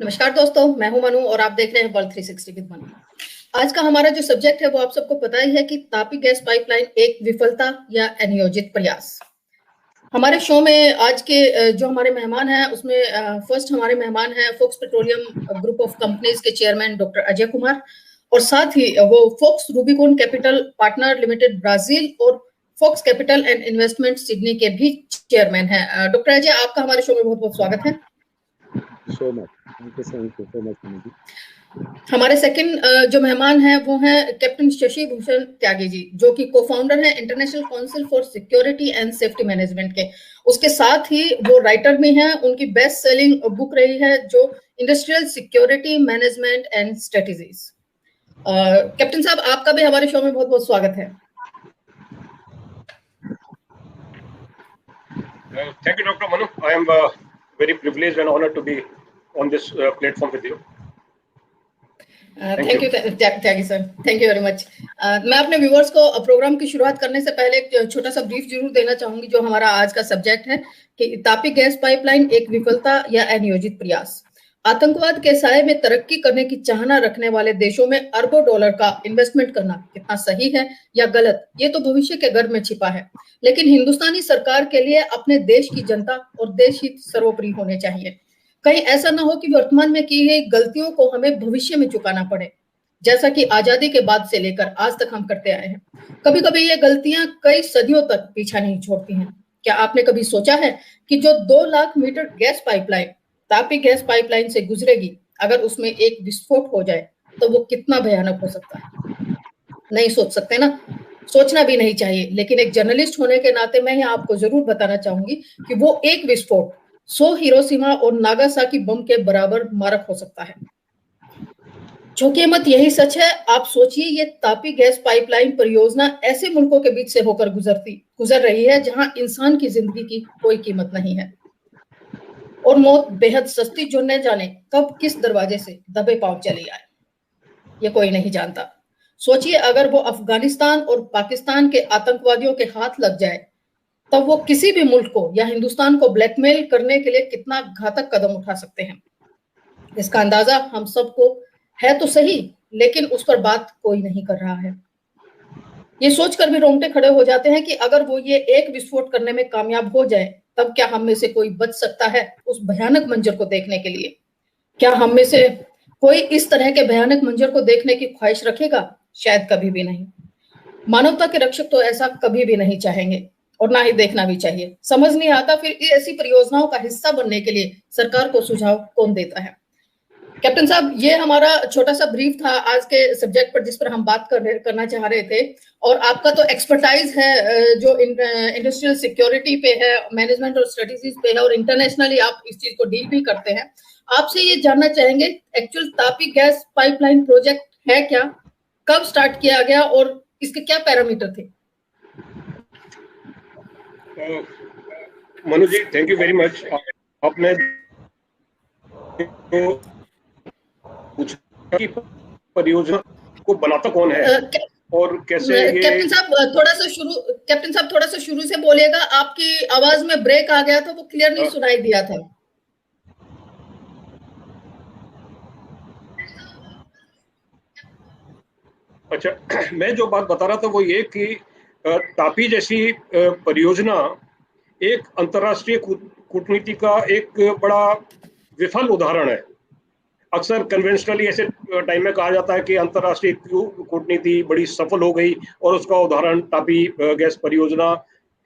नमस्कार दोस्तों, मैं हूं मनु और आप देख रहे हैं वर्ल्ड 360 विद मनु। आज का हमारा जो सब्जेक्ट है वो आप सबको पता ही है कि तापी गैस पाइपलाइन एक विफलता या अनियोजित प्रयास। हमारे शो में आज के जो हमारे मेहमान हैं उसमें फर्स्ट हमारे मेहमान हैं Fox petroleum group of companies के चेयरमैन डॉक्टर अजय कुमार, और साथ ही वो Fox Rubicon capital partner limited Brazil और Fox capital and investment Sydney के भी चेयरमैन हैं। डॉक्टर अजय, आपका हमारे शो में बहुत बहुत स्वागत है। सो much, thank you so much. हमारे सेकंड जो मेहमान हैं वो हैं कैप्टन शशि भूषण त्यागी जी, जो कि को फाउंडर हैं international council for security and safety management के। उसके साथ ही वो राइटर भी हैं। उनकी बेस्ट सेलिंग बुक रही है जो industrial security management and strategies. Captain साहब, आपका भी हमारे शो में बहुत बहुत स्वागत है। Thank you, Dr. Manu. I am very privileged and honored to be on this platform with you. Thank you Tyagi sir, thank you very much. मैं अपने व्यूअर्स को प्रोग्राम की शुरुआत करने से पहले एक छोटा सा ब्रीफ जरूर देना चाहूंगी जो हमारा आज का सब्जेक्ट है कि तापी गैस पाइपलाइन एक विफलता या अनियोजित प्रयास। आतंकवाद के साये में तरक्की करने की चाहना रखने वाले देशों में अरबों डॉलर का इन्वेस्टमेंट करना कितना सही है या गलत, ये तो भविष्य के गर्भ में छिपा है। लेकिन हिंदुस्तानी सरकार के लिए अपने देश की जनता और देश हित सर्वोपरि होने चाहिए। कहीं ऐसा ना हो कि वर्तमान में की गई गलतियों को हमें भविष्य में चुकाना पड़े, जैसा कि आजादी के बाद से लेकर आज तक हम करते आए हैं। कभी कभी ये गलतियां कई सदियों तक पीछा नहीं छोड़ती हैं। क्या आपने कभी सोचा है कि जो 2 lakh metre gas pipeline TAPI gas pipeline से गुजरेगी, अगर उसमें एक विस्फोट हो जाए तो वो कितना भयानक हो सकता है? नहीं सोच सकते ना, सोचना भी नहीं चाहिए। लेकिन एक जर्नलिस्ट होने के नाते मैं यहाँ आपको जरूर बताना चाहूंगी कि वो एक विस्फोट 100 हिरोशिमा और नागासाकी बम के बराबर मारक हो सकता है। झोंकिए मत, यही सच है। आप सोचिए, ये तापी गैस पाइपलाइन परियोजना ऐसे मुल्कों के बीच से होकर गुजर रही है जहां इंसान की जिंदगी की कोई कीमत नहीं है और मौत बेहद सस्ती, जो न जाने कब किस दरवाजे से दबे पांव चली आए, ये कोई नहीं जानता। सोचिए, अगर वो अफगानिस्तान और पाकिस्तान के आतंकवादियों के हाथ लग जाए तब वो किसी भी मुल्क को या हिंदुस्तान को ब्लैकमेल करने के लिए कितना घातक कदम उठा सकते हैं। इसका अंदाजा हम सबको है तो सही, लेकिन उस पर बात कोई नहीं कर रहा है। ये सोचकर भी रोंगटे खड़े हो जाते हैं कि अगर वो ये एक विस्फोट करने में कामयाब हो जाए तब क्या हम में से कोई बच सकता है उस भयानक मंजर को देखने के लिए? क्या हम में से कोई इस तरह के भयानक मंजर को देखने की ख्वाहिश रखेगा? शायद कभी भी नहीं। मानवता के रक्षक तो ऐसा कभी भी नहीं चाहेंगे और ना ही देखना भी चाहिए। समझ नहीं आता फिर ऐसी परियोजनाओं का हिस्सा बनने के लिए सरकार को सुझाव कौन देता है? कैप्टन साहब, ये हमारा छोटा सा ब्रीफ था आज के सब्जेक्ट पर जिस पर हम बात करना चाह रहे थे। और आपका तो एक्सपर्टाइज है जो इंडस्ट्रियल सिक्योरिटी पे है, मैनेजमेंट और स्ट्रेटेजीज पे है, और इंटरनेशनली आप इस चीज को डील भी करते हैं। आपसे ये जानना चाहेंगे, actual Tapi gas pipeline project है क्या, कब स्टार्ट किया गया और इसके क्या पैरामीटर थे? मनु जी, थैंक यू वेरी मच। आपने पूछा कि परियोजना को बनाता कौन है और कैसे कैप्टन साहब थोड़ा सा शुरू से बोलिएगा, आपकी आवाज में ब्रेक आ गया था, वो क्लियर नहीं सुनाई दिया था। अच्छा, मैं जो बात बता रहा था वो ये कि तापी जैसी परियोजना एक अंतर्राष्ट्रीय कूटनीति का एक बड़ा विफल उदाहरण है। अक्सर कन्वेंशनली ऐसे टाइम में कहा जाता है कि अंतर्राष्ट्रीय कूटनीति बड़ी सफल हो गई और उसका उदाहरण तापी गैस परियोजना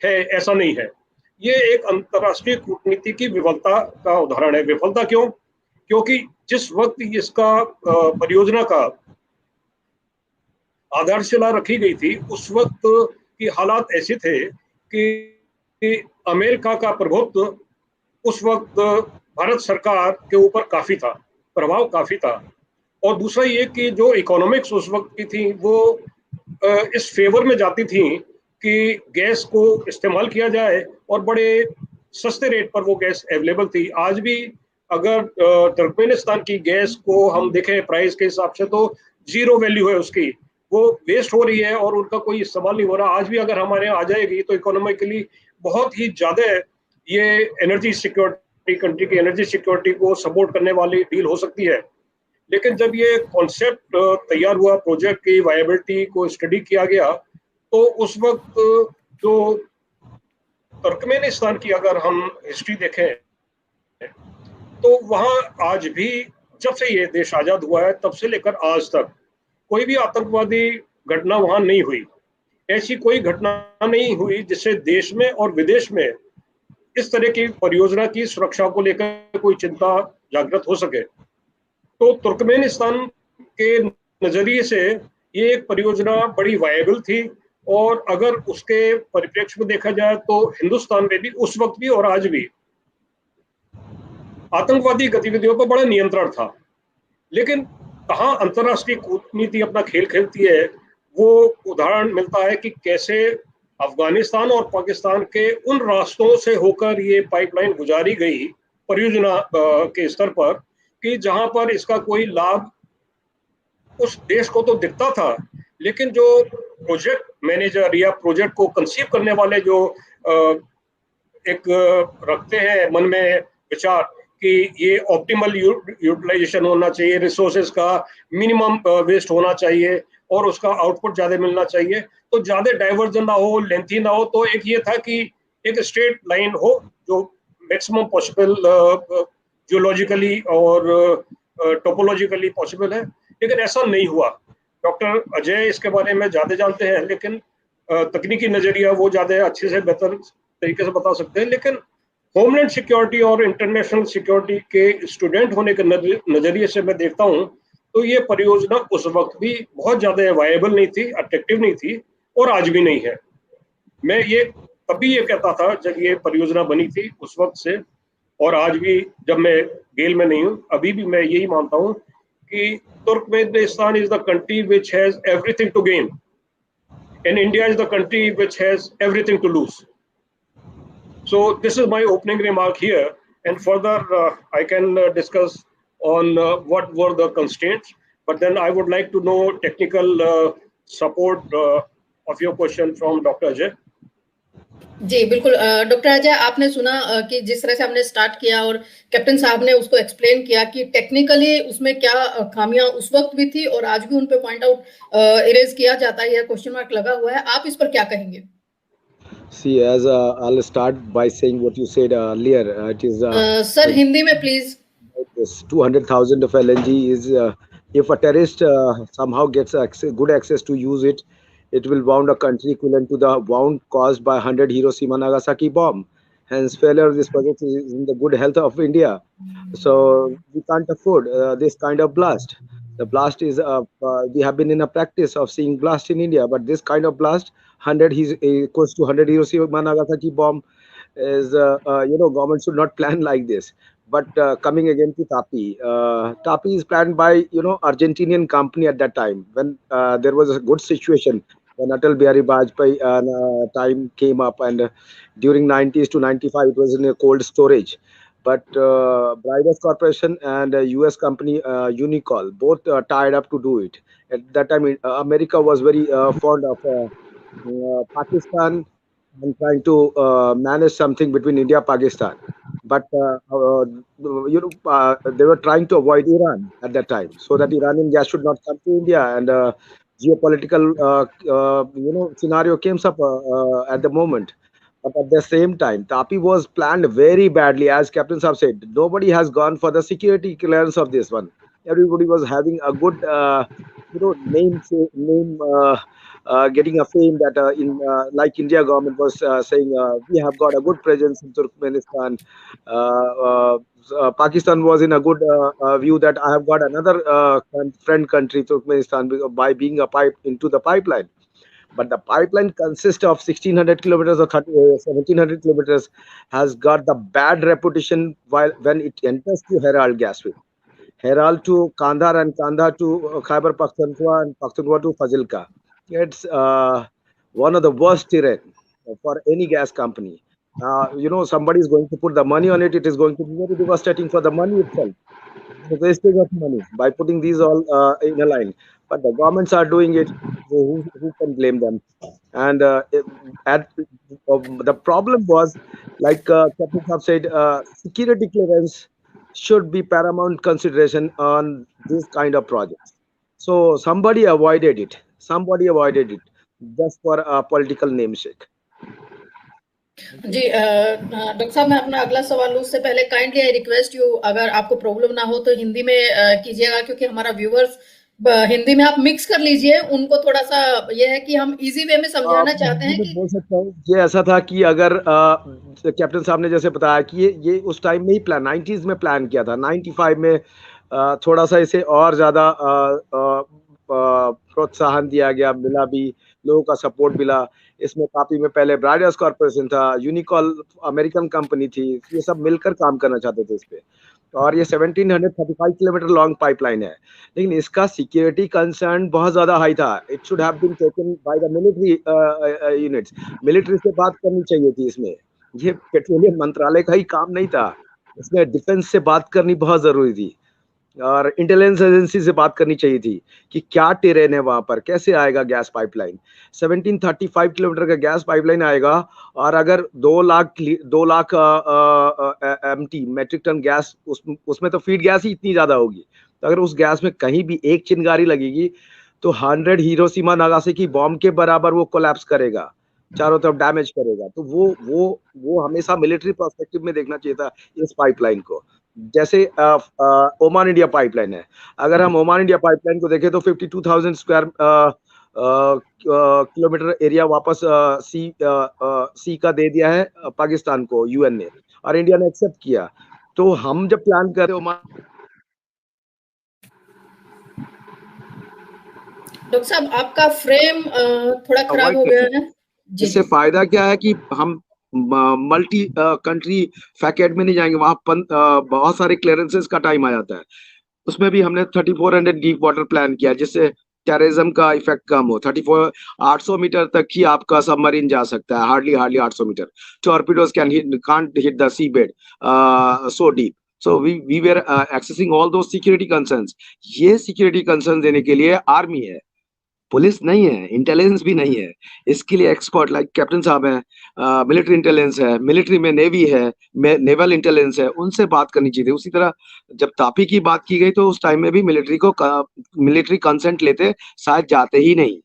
है। ऐसा नहीं है। ये एक अंतर्राष्ट्रीय कूटनीति की विफलता का उदाहरण है। विफलता क्यों? क्योंकि जिस वक्त इसका परियोजना का आधारशिला रखी गई थी उस वक्त की हालात ऐसे थे कि अमेरिका का प्रभुत्व उस वक्त भारत सरकार के ऊपर काफी था, प्रभाव काफी था। और दूसरा ये कि जो इकोनॉमिक्स उस वक्त की थी वो इस फेवर में जाती थी कि गैस को इस्तेमाल किया जाए और बड़े सस्ते रेट पर वो गैस अवेलेबल थी। आज भी अगर तुर्कमेनिस्तान की गैस को हम देखें प्राइस के हिसाब से तो जीरो वैल्यू है उसकी, वो वेस्ट हो रही है और उनका कोई इस्तेमाल नहीं हो रहा। आज भी अगर हमारे यहाँ आ जाएगी तो इकोनॉमिकली बहुत ही ज्यादा ये एनर्जी सिक्योरिटी कंट्री की एनर्जी सिक्योरिटी को सपोर्ट करने वाली डील हो सकती है। लेकिन जब ये कॉन्सेप्ट तैयार हुआ, प्रोजेक्ट की वायबिलिटी को स्टडी किया गया, तो उस वक्त जो तुर्कमेनिस्तान की अगर हम हिस्ट्री देखें तो वहां आज भी, जब से ये देश आजाद हुआ है तब से लेकर आज तक, कोई भी आतंकवादी घटना वहां नहीं हुई। ऐसी कोई घटना नहीं हुई जिससे देश में और विदेश में इस तरह की परियोजना की सुरक्षा को लेकर कोई चिंता जागृत हो सके। तो तुर्कमेनिस्तान के नजरिए से ये एक परियोजना बड़ी वायबल थी, और अगर उसके परिप्रेक्ष्य में देखा जाए तो हिंदुस्तान में भी उस वक्त भी और आज भी आतंकवादी गतिविधियों पर बड़ा नियंत्रण था। लेकिन कहाँ अंतर्राष्ट्रीय कूटनीति अपना खेल खेलती है, वो उदाहरण मिलता है कि कैसे अफगानिस्तान और पाकिस्तान के उन रास्तों से होकर ये पाइपलाइन गुजारी गई परियोजना के स्तर पर, कि जहां पर इसका कोई लाभ उस देश को तो दिखता था, लेकिन जो प्रोजेक्ट मैनेजर या प्रोजेक्ट को कंसीव करने वाले जो एक रखते हैं मन में विचार कि ये ऑप्टिमल यूटिलाइजेशन होना चाहिए, रिसोर्सेज का मिनिमम वेस्ट होना चाहिए और उसका आउटपुट ज्यादा मिलना चाहिए, तो ज्यादा डाइवर्जन ना हो, लेंथी ना हो। तो एक ये था कि एक स्ट्रेट लाइन हो जो मैक्सिमम पॉसिबल जियोलॉजिकली और टोपोलॉजिकली पॉसिबल है, लेकिन ऐसा नहीं हुआ। डॉक्टर अजय इसके बारे में ज्यादा जानते हैं, लेकिन तकनीकी नजरिया वो ज्यादा अच्छे से बेहतर तरीके से बता सकते हैं। लेकिन होमलैंड सिक्योरिटी और इंटरनेशनल सिक्योरिटी के स्टूडेंट होने के नजरिए से मैं देखता हूँ तो ये परियोजना उस वक्त भी बहुत ज्यादा वायबल नहीं थी, अट्रैक्टिव नहीं थी, और आज भी नहीं है। मैं ये तभी ये कहता था जब ये परियोजना बनी थी उस वक्त से, और आज भी जब मैं गेल में नहीं हूँ, अभी भी मैं यही मानता हूँ कि Turkmenistan is the country which has everything to gain and India is the country which has everything to lose. So this is my opening remark here, and further I can discuss on what were the constraints, but then I would like to know technical support of your question from Dr. Ajay. जी बिल्कुल doctor Ajay, आपने सुना कि जिस तरह से हमने start किया और कैप्टन साहब ने उसको एक्सप्लेन किया कि टेक्निकली उसमें क्या खामियां उस वक्त भी थी और आज भी उन पे पॉइंट आउट इरेज किया जाता है, क्वेश्चन मार्क लगा हुआ है। आप इस पर क्या कहेंगे? See, as I'll start by saying what you said earlier. It is sir, Hindi mein please. This 200,000 of LNG is if a terrorist somehow gets good access to use it, it will wound a country equivalent to the wound caused by 100 Hiroshima Nagasaki bomb. Hence, failure of this project is in the good health of India. So we can't afford this kind of blast. The blast is we have been in a practice of seeing blast in India, but this kind of blast, 100 equals to 100 Hiroshima Nagasaki bomb, is government should not plan like this. But coming again to TAPI, TAPI is planned by Argentinian company at that time when there was a good situation when Atal Bihari Vajpayee time came up, and during 90s to 95 it was in a cold storage. But Bridus Corporation and US company Unicol both tied up to do it. At that time, America was very fond of Pakistan and trying to manage something between India and Pakistan. But they were trying to avoid Iran at that time, so that Iranian gas should not come to India. And geopolitical scenario came up at the moment. But at the same time, TAPI was planned very badly, as Captain Saab said. Nobody has gone for the security clearance of this one. Everybody was having a good, name, getting a fame that like India government was saying, we have got a good presence in Turkmenistan. Pakistan was in a good view that I have got another friend country, Turkmenistan, by being a pipe into the pipeline. But the pipeline consists of 1600 kilometers or 1700 kilometers, has got the bad reputation when it enters to Heral Gasfield. Heral to Kandahar and Kandahar to Khyber Pakhtunkhwa and Pakhtunkhwa to Fazilka. It's one of the worst terrain for any gas company. Somebody is going to put the money on it. It is going to be very devastating for the money itself. The wastage of money by putting these all in a line. but the governments are doing it. So who can blame them? And the problem was, like Captain Saab said, security clearance should be paramount consideration on this kind of projects. So somebody avoided it. Somebody avoided it just for a political namesake. जी doctor साहब, मैं अपना अगला सवाल उससे पहले kindly I request you, अगर आपको प्रॉब्लम ना हो तो हिंदी में कीजिएगा, क्योंकि हमारा व्यूअर्स हिंदी में आप मिक्स कर लीजिए, उनको थोड़ा सा ये है कि हम इजी वे में समझाना चाहते हैं कि बोल सकता हूँ। ये ऐसा था कि अगर कैप्टन साहब ने जैसे बताया कि ये उस टाइम में ही प्लान 90s में प्लान किया था, 95 में थोड़ा सा इसे और ज्यादा प्रोत्साहन दिया गया, मिला भी, लोगों का सपोर्ट मिला। इसमें काफी में पहले ब्राइडर्स कॉर्पोरेशन था, यूनिकॉल अमेरिकन कंपनी थी, ये सब मिलकर काम करना चाहते थे इस पे। और ये 1735 किलोमीटर लॉन्ग पाइपलाइन है, लेकिन इसका सिक्योरिटी कंसर्न बहुत ज्यादा हाई था। It should have been taken by the military units. Military से बात करनी चाहिए थी इसमें, ये पेट्रोलियम मंत्रालय का ही काम नहीं था। इसमें डिफेंस से बात करनी बहुत जरूरी थी और इंटेलिजेंस एजेंसी से बात करनी चाहिए थी कि क्या टेरेन है वहां पर, कैसे आएगा गैस पाइपलाइन। 1735 किलोमीटर का गैस पाइपलाइन आएगा और अगर 2 lakh MT metric tonne gas, उसमें तो फीड गैस ही इतनी ज्यादा होगी, तो अगर उस गैस में कहीं भी एक चिंगारी लगेगी तो 100 हिरोशिमा नागासाकी बॉम्ब के बराबर वो कोलैप्स करेगा, चारों तरफ डैमेज करेगा। तो वो हमेशा मिलिट्री पर्सपेक्टिव में देखना चाहिए था इस पाइपलाइन को। जैसे ओमान इंडिया पाइपलाइन है, अगर हम ओमान इंडिया पाइपलाइन को देखें तो 52,000 स्क्वायर किलोमीटर एरिया वापस सी का दे दिया है पाकिस्तान को यूएन ने, और इंडिया ने एक्सेप्ट किया। तो हम जब प्लान कर रहे ओमान, डॉक्टर साहब आपका फ्रेम थोड़ा खराब हो गया है। इससे फायदा क्या है कि हम मल्टी कंट्री फैकेट में नहीं जाएंगे, वहां बहुत सारे क्लियरेंसेस का टाइम आ जाता है। उसमें भी हमने 3400 डीप वाटर प्लान किया जिससे टेररिज्म का इफेक्ट कम हो। 800 मीटर तक ही आपका सबमरीन जा सकता है, hardly 800 metre. Torpedoes can't hit the sea bed so deep. So we were accessing all those security concerns. ये security concerns देने के लिए आर्मी है, पुलिस नहीं है, इंटेलिजेंस भी नहीं है। इसके लिए एक्सपर्ट लाइक कैप्टन साहब हैं, मिलिट्री इंटेलिजेंस है, मिलिट्री में नेवी है, नेवल इंटेलिजेंस है, उनसे बात करनी चाहिए। उसी तरह जब तापी की बात की गई तो उस टाइम में भी मिलिट्री कंसेंट लेते शायद जाते ही नहीं।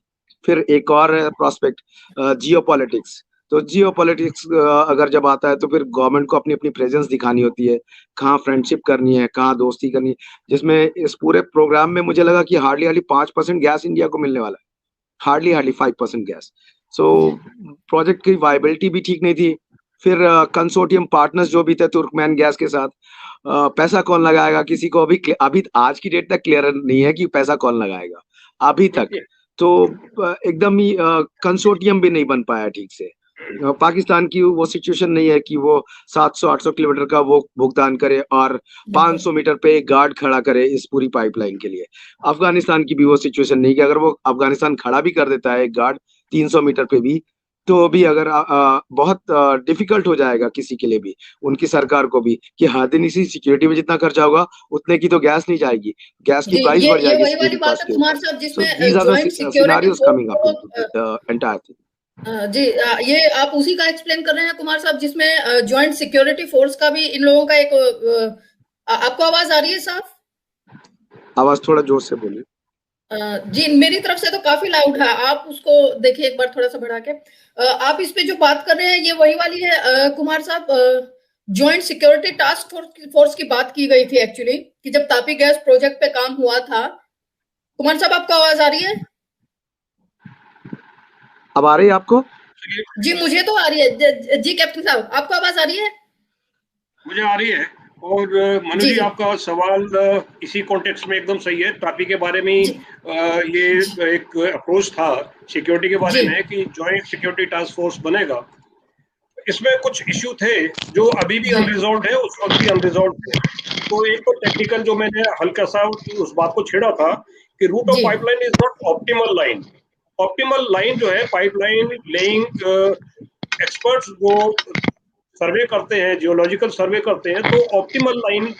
फिर एक और प्रोस्पेक्ट जियोपॉलिटिक्स। तो जियोपॉलिटिक्स अगर जब आता है तो फिर गवर्नमेंट को अपनी अपनी प्रेजेंस दिखानी होती है, कहाँ फ्रेंडशिप करनी है, कहाँ दोस्ती करनी है। जिसमें इस पूरे प्रोग्राम में मुझे लगा कि हार्डली 5% गैस इंडिया को मिलने वाला है, हार्डली 5% गैस। सो प्रोजेक्ट की वायबिलिटी भी ठीक नहीं थी। फिर कंसोर्टियम पार्टनर्स जो भी थे तुर्कमैन गैस के साथ, पैसा कौन लगाएगा किसी को अभी आज की डेट तक क्लियर नहीं है कि पैसा कौन लगाएगा अभी तक। तो एकदम ही कंसोर्टियम भी नहीं बन पाया ठीक से। पाकिस्तान की वो सिचुएशन नहीं है कि वो 700-800 किलोमीटर का वो भुगतान करे और 500 मीटर पे एक गार्ड खड़ा करे इस पूरी पाइपलाइन के लिए। अफगानिस्तान की भी वो सिचुएशन नहीं कि अगर वो अफगानिस्तान खड़ा भी कर देता है एक गार्ड 300 मीटर पे भी, तो भी अगर बहुत डिफिकल्ट हो जाएगा किसी के लिए भी, उनकी सरकार को भी, कि हर दिन इसी सिक्योरिटी में जितना खर्चा होगा उतने की तो गैस नहीं जाएगी, गैस की प्राइस बढ़ जाएगी। ये वाली बात है कुमार साहब जिसमें जॉइंट सिक्योरिटी जी, ये आप उसी का एक्सप्लेन कर रहे हैं कुमार साहब, जिसमें जॉइंट सिक्योरिटी फोर्स का भी इन लोगों का एक आपको आवाज आ रही है साहब? आवाज थोड़ा जोर से बोलिए। जी मेरी तरफ से तो काफी लाउड है, आप उसको देखिए एक बार थोड़ा सा बढ़ा के। आप इस पे जो बात कर रहे हैं ये वही वाली है कुमार साहब, जॉइंट सिक्योरिटी टास्क फोर्स की बात की गई थी एक्चुअली, कि जब तापी गैस प्रोजेक्ट पे काम हुआ था। कुमार साहब आपको आवाज आ रही है? अब आ रही है आपको? जी मुझे तो आ रही है। जी कैप्टन साहब आपको आवाज आ रही है? मुझे आ रही है। और मनु जी आपका सवाल इसी कॉन्टेक्स्ट में एकदम सही है। तापी के बारे में ये एक अप्रोच था सिक्योरिटी के बारे में कि जॉइंट सिक्योरिटी टास्क फोर्स बनेगा। इसमें कुछ इश्यू थे जो अभी भी अनरिजॉल्व है, उस वक्त भी अनरिजॉल्व थे। तो एक तो टेक्निकल जो मैंने हल्का सा उस बात को छेड़ा था कि route of pipeline is not optimal line. Optimal line जो है पाइपलाइन लेइंग एक्सपर्ट्स वो सर्वे करते हैं, जियोलॉजिकल सर्वे करते हैं, तो ऑप्टिमल लाइन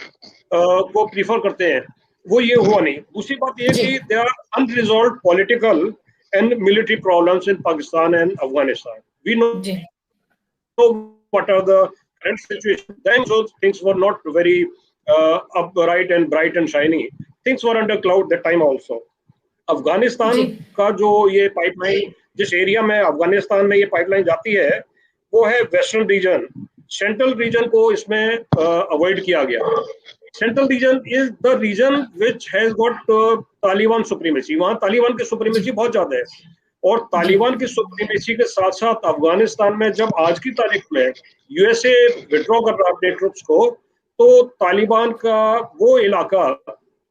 को प्रीफर करते हैं। वो ये हुआ नहीं। दूसरी बात ये कि there are unresolved political and military problems in Pakistan and Afghanistan. We know what are the current situation. Then those things were not very upright and bright and shiny. Things were under cloud that time also. Afghanistan का जो ये pipeline, जिस area में अफगानिस्तान में ये pipeline जाती है, वो है वेस्टर्न रीजन। सेंट्रल रीजन को इसमें अवॉइड किया गया। Central region is the region which has got Taliban supremacy. वहां तालिबान की सुप्रीमेसी बहुत ज्यादा है, और तालिबान की सुप्रीमेसी के साथ साथ अफगानिस्तान में जब आज की तारीख में यूएसए विड्रॉ कर रहा है अपने ट्रूप्स को, तो तालिबान का वो इलाका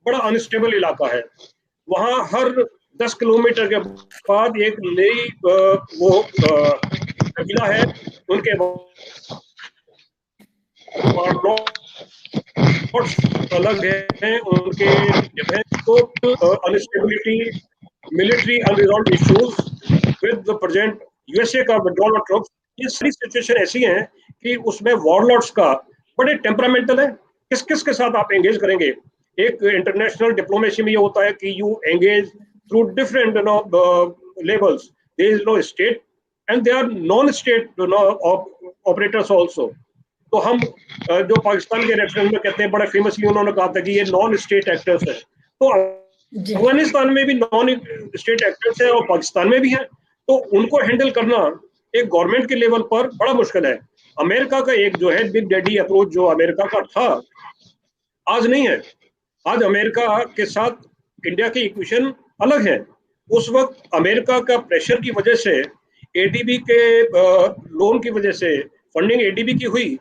बड़ा अनस्टेबल इलाका है। वहां हर 10 किलोमीटर के बाद एक नई वो कबीला है, उनके अलग है, उनके जगह तो instability, military unresolved issues with the present USA का विड्रॉल ऑफ ट्रूप्स, ये सारी सिचुएशन ऐसी हैं कि उसमें वॉरलॉर्ड्स का बड़े टेम्परामेंटल है। किस किस के साथ आप एंगेज करेंगे? एक इंटरनेशनल डिप्लोमेसी में ये होता है कि you engage through different levels. There is no state and they are non state operators also. तो हम जो पाकिस्तान के रेफरेंस में कहते हैं, बड़ा फेमसली उन्होंने कहा था कि ये नॉन स्टेट एक्टर्स है। तो अफगानिस्तान में भी नॉन स्टेट एक्टर्स है और पाकिस्तान में भी है, तो उनको हैंडल करना एक गवर्नमेंट के लेवल पर बड़ा मुश्किल है। अमेरिका का एक जो है बिग डैडी अप्रोच जो अमेरिका का था, आज नहीं है। आज अमेरिका के साथ इंडिया की इक्वेशन अलग है। उस वक्त अमेरिका का प्रेशर की वजह से, एडीबी के लोन की वजह से फंडिंग एडीबी की हुई,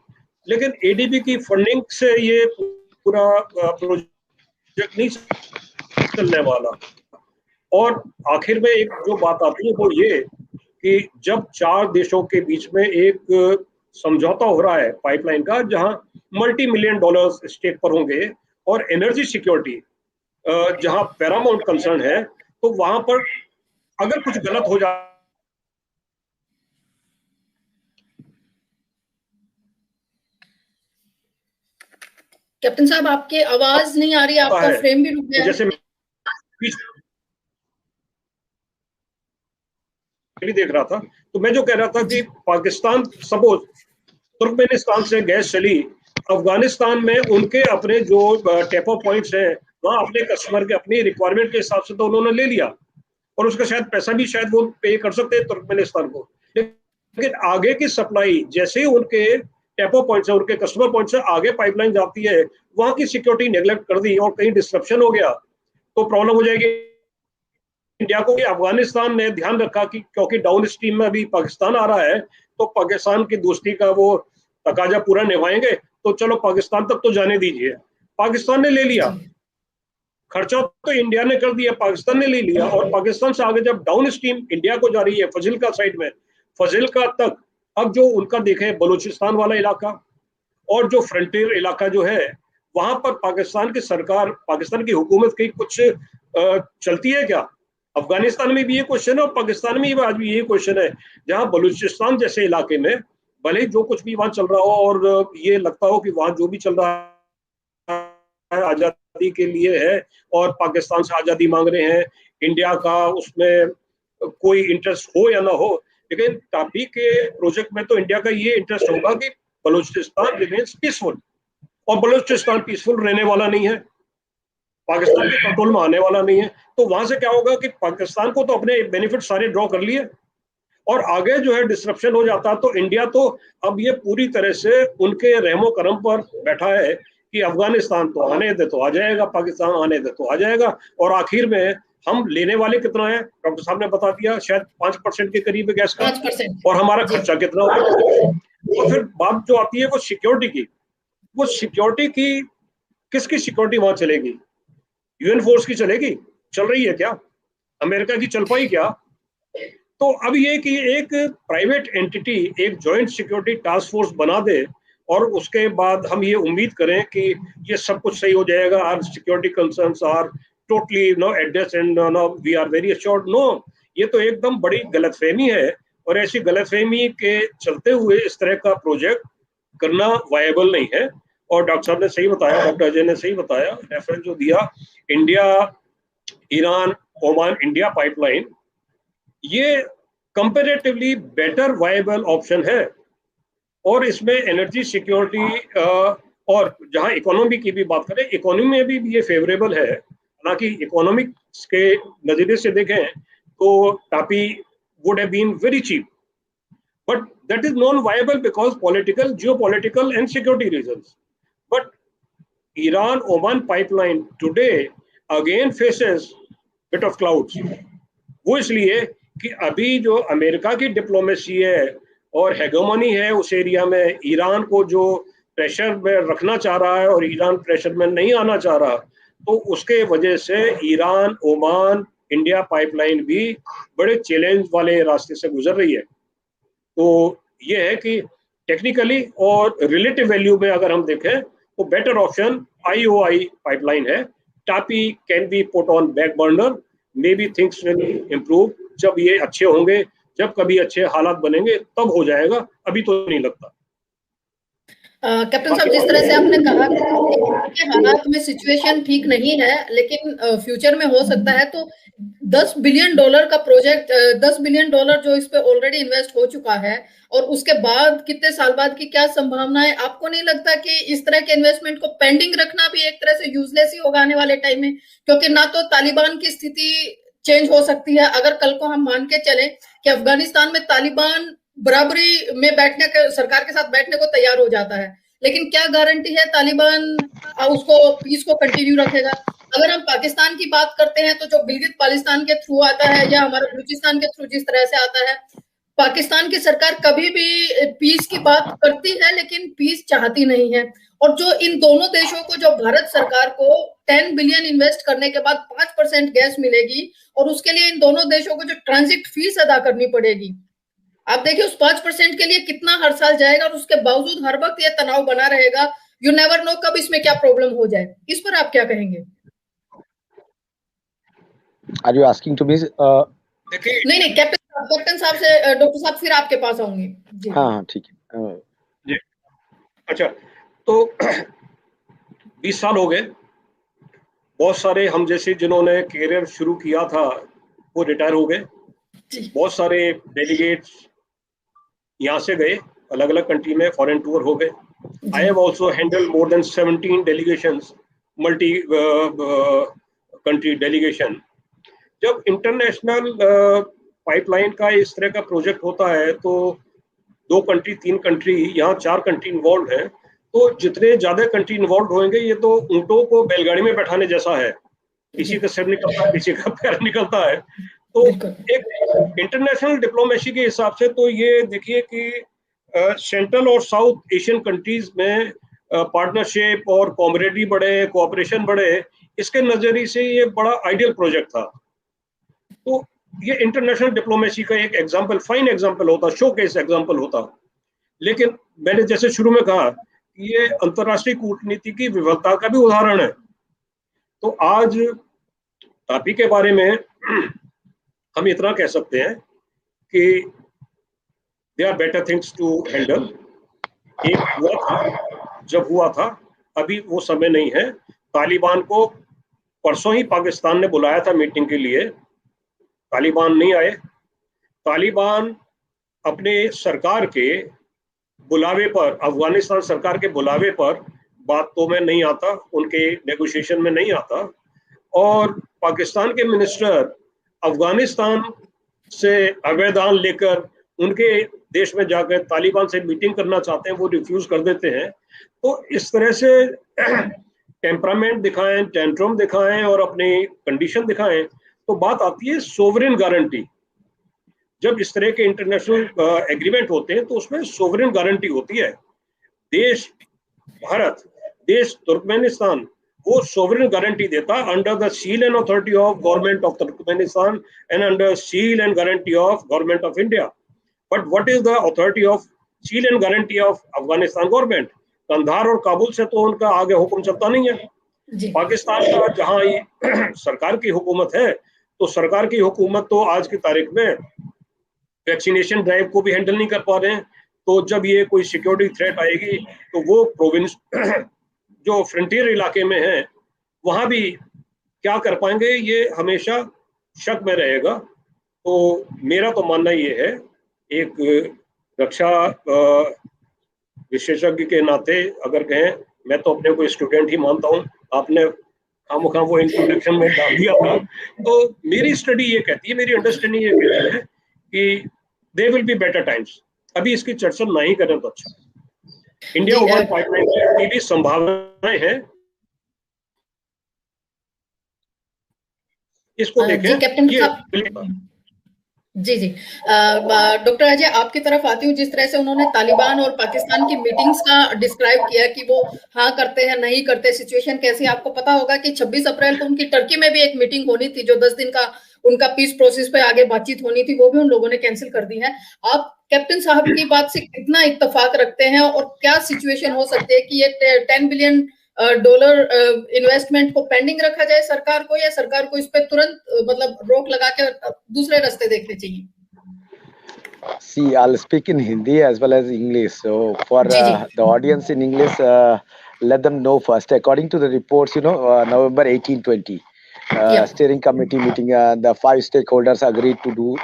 लेकिन एडीबी की फंडिंग से ये पूरा प्रोजेक्ट नहीं चलने वाला। और आखिर में एक जो बात आती है वो ये कि जब 4 देशों के बीच में एक समझौता हो रहा है पाइपलाइन का, जहां मल्टी $million स्टेक पर होंगे और एनर्जी सिक्योरिटी जहां पैरामाउंट कंसर्न है, तो वहां पर अगर कुछ गलत हो जाए, कैप्टन साहब आपकी आवाज नहीं आ रही, आपका फ्रेम भी रुक गया। जैसे देख रहा था, तो मैं जो कह रहा था कि पाकिस्तान सपोज तुर्कमेनिस्तान से गैस चली, अफगानिस्तान में उनके अपने जो टैप ऑफ पॉइंट्स हैं, वहां अपने कस्टमर के अपनी रिक्वायरमेंट के हिसाब से तो उन्होंने ले लिया, और उसका शायद पैसा भी शायद वो पे कर सकते हैं तुर्कमेनिस्तान को। लेकिन आगे की सप्लाई जैसे ही उनके टैप ऑफ पॉइंट से, उनके कस्टमर पॉइंट से आगे पाइपलाइन जाती है, वहां की सिक्योरिटी नेग्लेक्ट कर दी और कहीं डिस्ट्रप्शन हो गया तो प्रॉब्लम हो जाएगी इंडिया को। अफगानिस्तान ने ध्यान रखा कि क्योंकि डाउन स्ट्रीम में अभी पाकिस्तान आ रहा है, तो पाकिस्तान की दोस्ती का वो तकाजा पूरा निभाएंगे, तो चलो पाकिस्तान तक तो जाने दीजिए। पाकिस्तान ने ले लिया, खर्चा तो इंडिया ने कर दिया, पाकिस्तान ने ले लिया, और पाकिस्तान से आगे जब डाउन स्ट्रीम इंडिया को जा रही है फजिल्का साइड में, फजिल्का तक अब जो उनका देखे बलूचिस्तान वाला इलाका और जो फ्रंटियर इलाका जो है, वहां पर पाकिस्तान की सरकार, पाकिस्तान की हुकूमत की कुछ चलती है क्या? अफगानिस्तान में भी ये क्वेश्चन है और पाकिस्तान में आज भी ये क्वेश्चन है, जहां बलूचिस्तान जैसे इलाके में भले ही जो कुछ भी वहां चल रहा हो और ये लगता हो कि वहां जो भी चल रहा है आजादी के लिए है और पाकिस्तान से आजादी मांग रहे हैं, इंडिया का उसमें कोई इंटरेस्ट हो या ना हो, लेकिन टापी के प्रोजेक्ट में तो इंडिया का ये इंटरेस्ट होगा कि बलूचिस्तान रिमेन्स पीसफुल, और बलूचिस्तान पीसफुल रहने वाला नहीं है, पाकिस्तान के कंट्रोल में आने वाला नहीं है। तो वहां से क्या होगा कि पाकिस्तान को तो अपने बेनिफिट सारे ड्रॉ कर लिए, और आगे जो है डिस्ट्रप्शन हो जाता, तो इंडिया तो अब ये पूरी तरह से उनके रहमो करम पर बैठा है कि अफगानिस्तान तो आने दे तो आ जाएगा, पाकिस्तान आने दे तो आ जाएगा, और आखिर में हम लेने वाले कितना है, डॉक्टर साहब ने बता दिया, शायद 5% के करीब गैस का, और हमारा खर्चा कितना होगा। और फिर बात जो आती है वो सिक्योरिटी की, वो सिक्योरिटी की किसकी सिक्योरिटी वहां चलेगी? यूएन फोर्स की चलेगी? चल रही है क्या? अमेरिका की चल पाई क्या? तो अब ये कि एक प्राइवेट एंटिटी एक जॉइंट सिक्योरिटी टास्क फोर्स बना दे और उसके बाद हम ये उम्मीद करें कि ये सब कुछ सही हो जाएगा, our security concerns are totally addressed and we are very assured. No, ये तो एकदम बड़ी गलतफहमी है, और ऐसी गलतफहमी के चलते हुए इस तरह का प्रोजेक्ट करना वायबल नहीं है। और डॉक्टर साहब ने सही बताया, डॉक्टर अजय ने सही बताया, रेफरेंस जो दिया India Iran Oman India pipeline, ये कंपैरेटिवली बेटर वायबल ऑप्शन है और इसमें एनर्जी सिक्योरिटी और जहां इकोनॉमी की भी बात करें, इकोनॉमी में भी ये फेवरेबल है। हालांकि इकोनॉमिक्स के नजरिए से देखें तो TAPI would have been very cheap, but that is non-viable because political, geopolitical and security reasons. But Iran-Oman pipeline today again faces bit of clouds. वो इसलिए कि अभी जो अमेरिका की डिप्लोमेसी है और हेगेमनी है उस एरिया में, ईरान को जो प्रेशर में रखना चाह रहा है और ईरान प्रेशर में नहीं आना चाह रहा, तो उसके वजह से ईरान ओमान इंडिया पाइपलाइन भी बड़े चैलेंज वाले रास्ते से गुजर रही है। तो ये है कि टेक्निकली और रिलेटिव वैल्यू में अगर हम देखें तो बेटर ऑप्शन IOI पाइपलाइन है। TAPI can be put on back burner, maybe things will improve, जब ये अच्छे होंगे, जब कभी अच्छे हालात बनेंगे तब हो जाएगा, अभी तो नहीं लगता। कैप्टन साहब, जिस तरह से आपने कहा कि हालात में सिचुएशन ठीक नहीं है लेकिन फ्यूचर में हो सकता है, तो $10 बिलियन का प्रोजेक्ट, $10 बिलियन जो इस पे ऑलरेडी इन्वेस्ट हो चुका है और उसके बाद कितने साल बाद की क्या संभावना है, आपको नहीं लगता कि इस तरह के इन्वेस्टमेंट को पेंडिंग रखना भी एक तरह से यूजलेस ही होगा आने वाले टाइम में? क्योंकि ना तो तालिबान की स्थिति चेंज हो सकती है, अगर कल को हम मान के चले कि अफगानिस्तान में तालिबान बराबरी में बैठने के, सरकार के साथ बैठने को तैयार हो जाता है, लेकिन क्या गारंटी है तालिबान उसको पीस को कंटिन्यू रखेगा? अगर हम पाकिस्तान की बात करते हैं तो जो गिलगित बाल्टिस्तान के थ्रू आता है या हमारे बलूचिस्तान के थ्रू जिस तरह से आता है, पाकिस्तान की सरकार कभी भी पीस की बात करती है लेकिन पीस चाहती नहीं है। और जो इन दोनों देशों को, जो भारत सरकार को 10 बिलियन इन्वेस्ट करने के बाद 5% गैस मिलेगी और उसके लिए इन दोनों देशों को जो ट्रांजिट फीस अदा करनी पड़ेगी, आप देखिए उस 5% के लिए कितना हर साल जाएगा और उसके बावजूद हर वक्त ये तनाव बना रहेगा। यू नेवर नो कब इसमें क्या प्रॉब्लम हो जाए। इस पर आप क्या कहेंगे? Are you asking to me? नहीं, कैप्टन साहब से, डॉक्टर साहब फिर आपके पास आऊंगी। हाँ ठीक है। अच्छा, तो 20 साल हो गए, बहुत सारे हम जैसे जिन्होंने कैरियर शुरू किया था वो रिटायर हो गए, बहुत सारे डेलीगेट्स यहाँ से गए, अलग अलग कंट्री में फॉरेन टूर हो गए। I have also handle more than 17 delegations, multi country delegation. जब इंटरनेशनल पाइपलाइन का इस तरह का प्रोजेक्ट होता है तो 2 कंट्री 3 कंट्री, यहाँ 4 कंट्री इन्वॉल्व है, तो जितने ज्यादा कंट्री इन्वॉल्व होंगे ये तो ऊंटों को बैलगाड़ी में बैठाने जैसा है, किसी का सिर निकलता है किसी का पैर निकलता है। तो एक इंटरनेशनल डिप्लोमेसी के हिसाब से तो ये देखिए कि सेंट्रल और साउथ एशियन कंट्रीज में पार्टनरशिप और कॉमरेडरी बढ़े, कोऑपरेशन बढ़े, इसके नजरिए से ये बड़ा आइडियल प्रोजेक्ट था। तो ये इंटरनेशनल डिप्लोमेसी का एक एग्जाम्पल, फाइन एग्जाम्पल होता, शोकेस एग्जाम्पल होता। लेकिन मैंने जैसे शुरू में कहा, ये अंतर्राष्ट्रीय कूटनीति की विफलता का भी उदाहरण है। तो आज टापी के बारे में हम इतना कह सकते हैं कि they are better things to handle. एक हुआ था, जब हुआ था, अभी वो समय नहीं है। तालिबान को परसों ही पाकिस्तान ने बुलाया था मीटिंग के लिए, तालिबान नहीं आए। तालिबान अपने सरकार के बुलावे पर, अफगानिस्तान सरकार के बुलावे पर बातों में नहीं आता, उनके नेगोशिएशन में नहीं आता। और पाकिस्तान के मिनिस्टर अफगानिस्तान से आवेदन लेकर उनके देश में जाकर तालिबान से मीटिंग करना चाहते हैं, वो रिफ्यूज कर देते हैं। तो इस तरह से टेम्परामेंट दिखाएं, टेंट्रम दिखाएं और अपनी कंडीशन दिखाएं, तो बात आती है सोवरेन गारंटी। जब इस तरह के इंटरनेशनल एग्रीमेंट होते हैं तो उसमें सोवरेन गारंटी होती है। देश भारत, देश तुर्कमेनिस्तान, वो सोवरेन गारंटी देता under the seal and authority of government of Turkmenistan and under seal and guarantee of government of India. But what is the authority of seal and guarantee of Afghanistan government? Kandahar और काबुल से तो उनका आगे हुक्म चलता नहीं है। पाकिस्तान का जहां सरकार की हुकूमत है, तो सरकार की हुकूमत तो आज की तारीख में वैक्सीनेशन ड्राइव को भी हैंडल नहीं कर पा रहे हैं। तो जब ये कोई सिक्योरिटी थ्रेट आएगी तो वो प्रोविंस जो फ्रंटियर इलाके में हैं वहां भी क्या कर पाएंगे, ये हमेशा शक में रहेगा। तो मेरा तो मानना ये है, एक रक्षा विशेषज्ञ के नाते अगर कहें, मैं तो अपने को स्टूडेंट ही मानता हूँ, आपने खामोखा वो इंट्रोडक्शन में डाल दिया था। तो मेरी स्टडी ये कहती है, मेरी अंडरस्टैंडिंग ये कहती है कि they will be better times. अभी इसकी चर्चा ना ही करें तो अच्छा। इंडिया ओवन पाइपलाइन की भी संभावनाएं हैं, इसको देखें। जी कैप्टन साहब, जी जी डॉक्टर अजय आपकी तरफ आती हूँ। जिस तरह से उन्होंने तालिबान और पाकिस्तान की मीटिंग्स का डिस्क्राइब किया कि वो हाँ करते हैं नहीं करते, सिचुएशन कैसी, आपको पता होगा कि 26 अप्रैल को उनकी टर्की में भी एक मीटिंग होनी थी, जो 10 दिन का उनका पीस प्रोसेस पे आगे बातचीत होनी थी, वो भी उन लोगों ने कैंसिल कर दी है। आप कैप्टन साहब की बात से कितना इत्तेफाक रखते हैं और क्या सिचुएशन हो सकती है कि ये $10 बिलियन इन्वेस्टमेंट को पेंडिंग रखा जाए सरकार को, या सरकार को इस पे तुरंत मतलब रोक लगा के दूसरे रास्ते देखने चाहिए? See, I'll speak in Hindi as well as English. So, for the audience in English, let them know first. According to the reports, November 1820, steering committee meeting, the 5 stakeholders agreed to do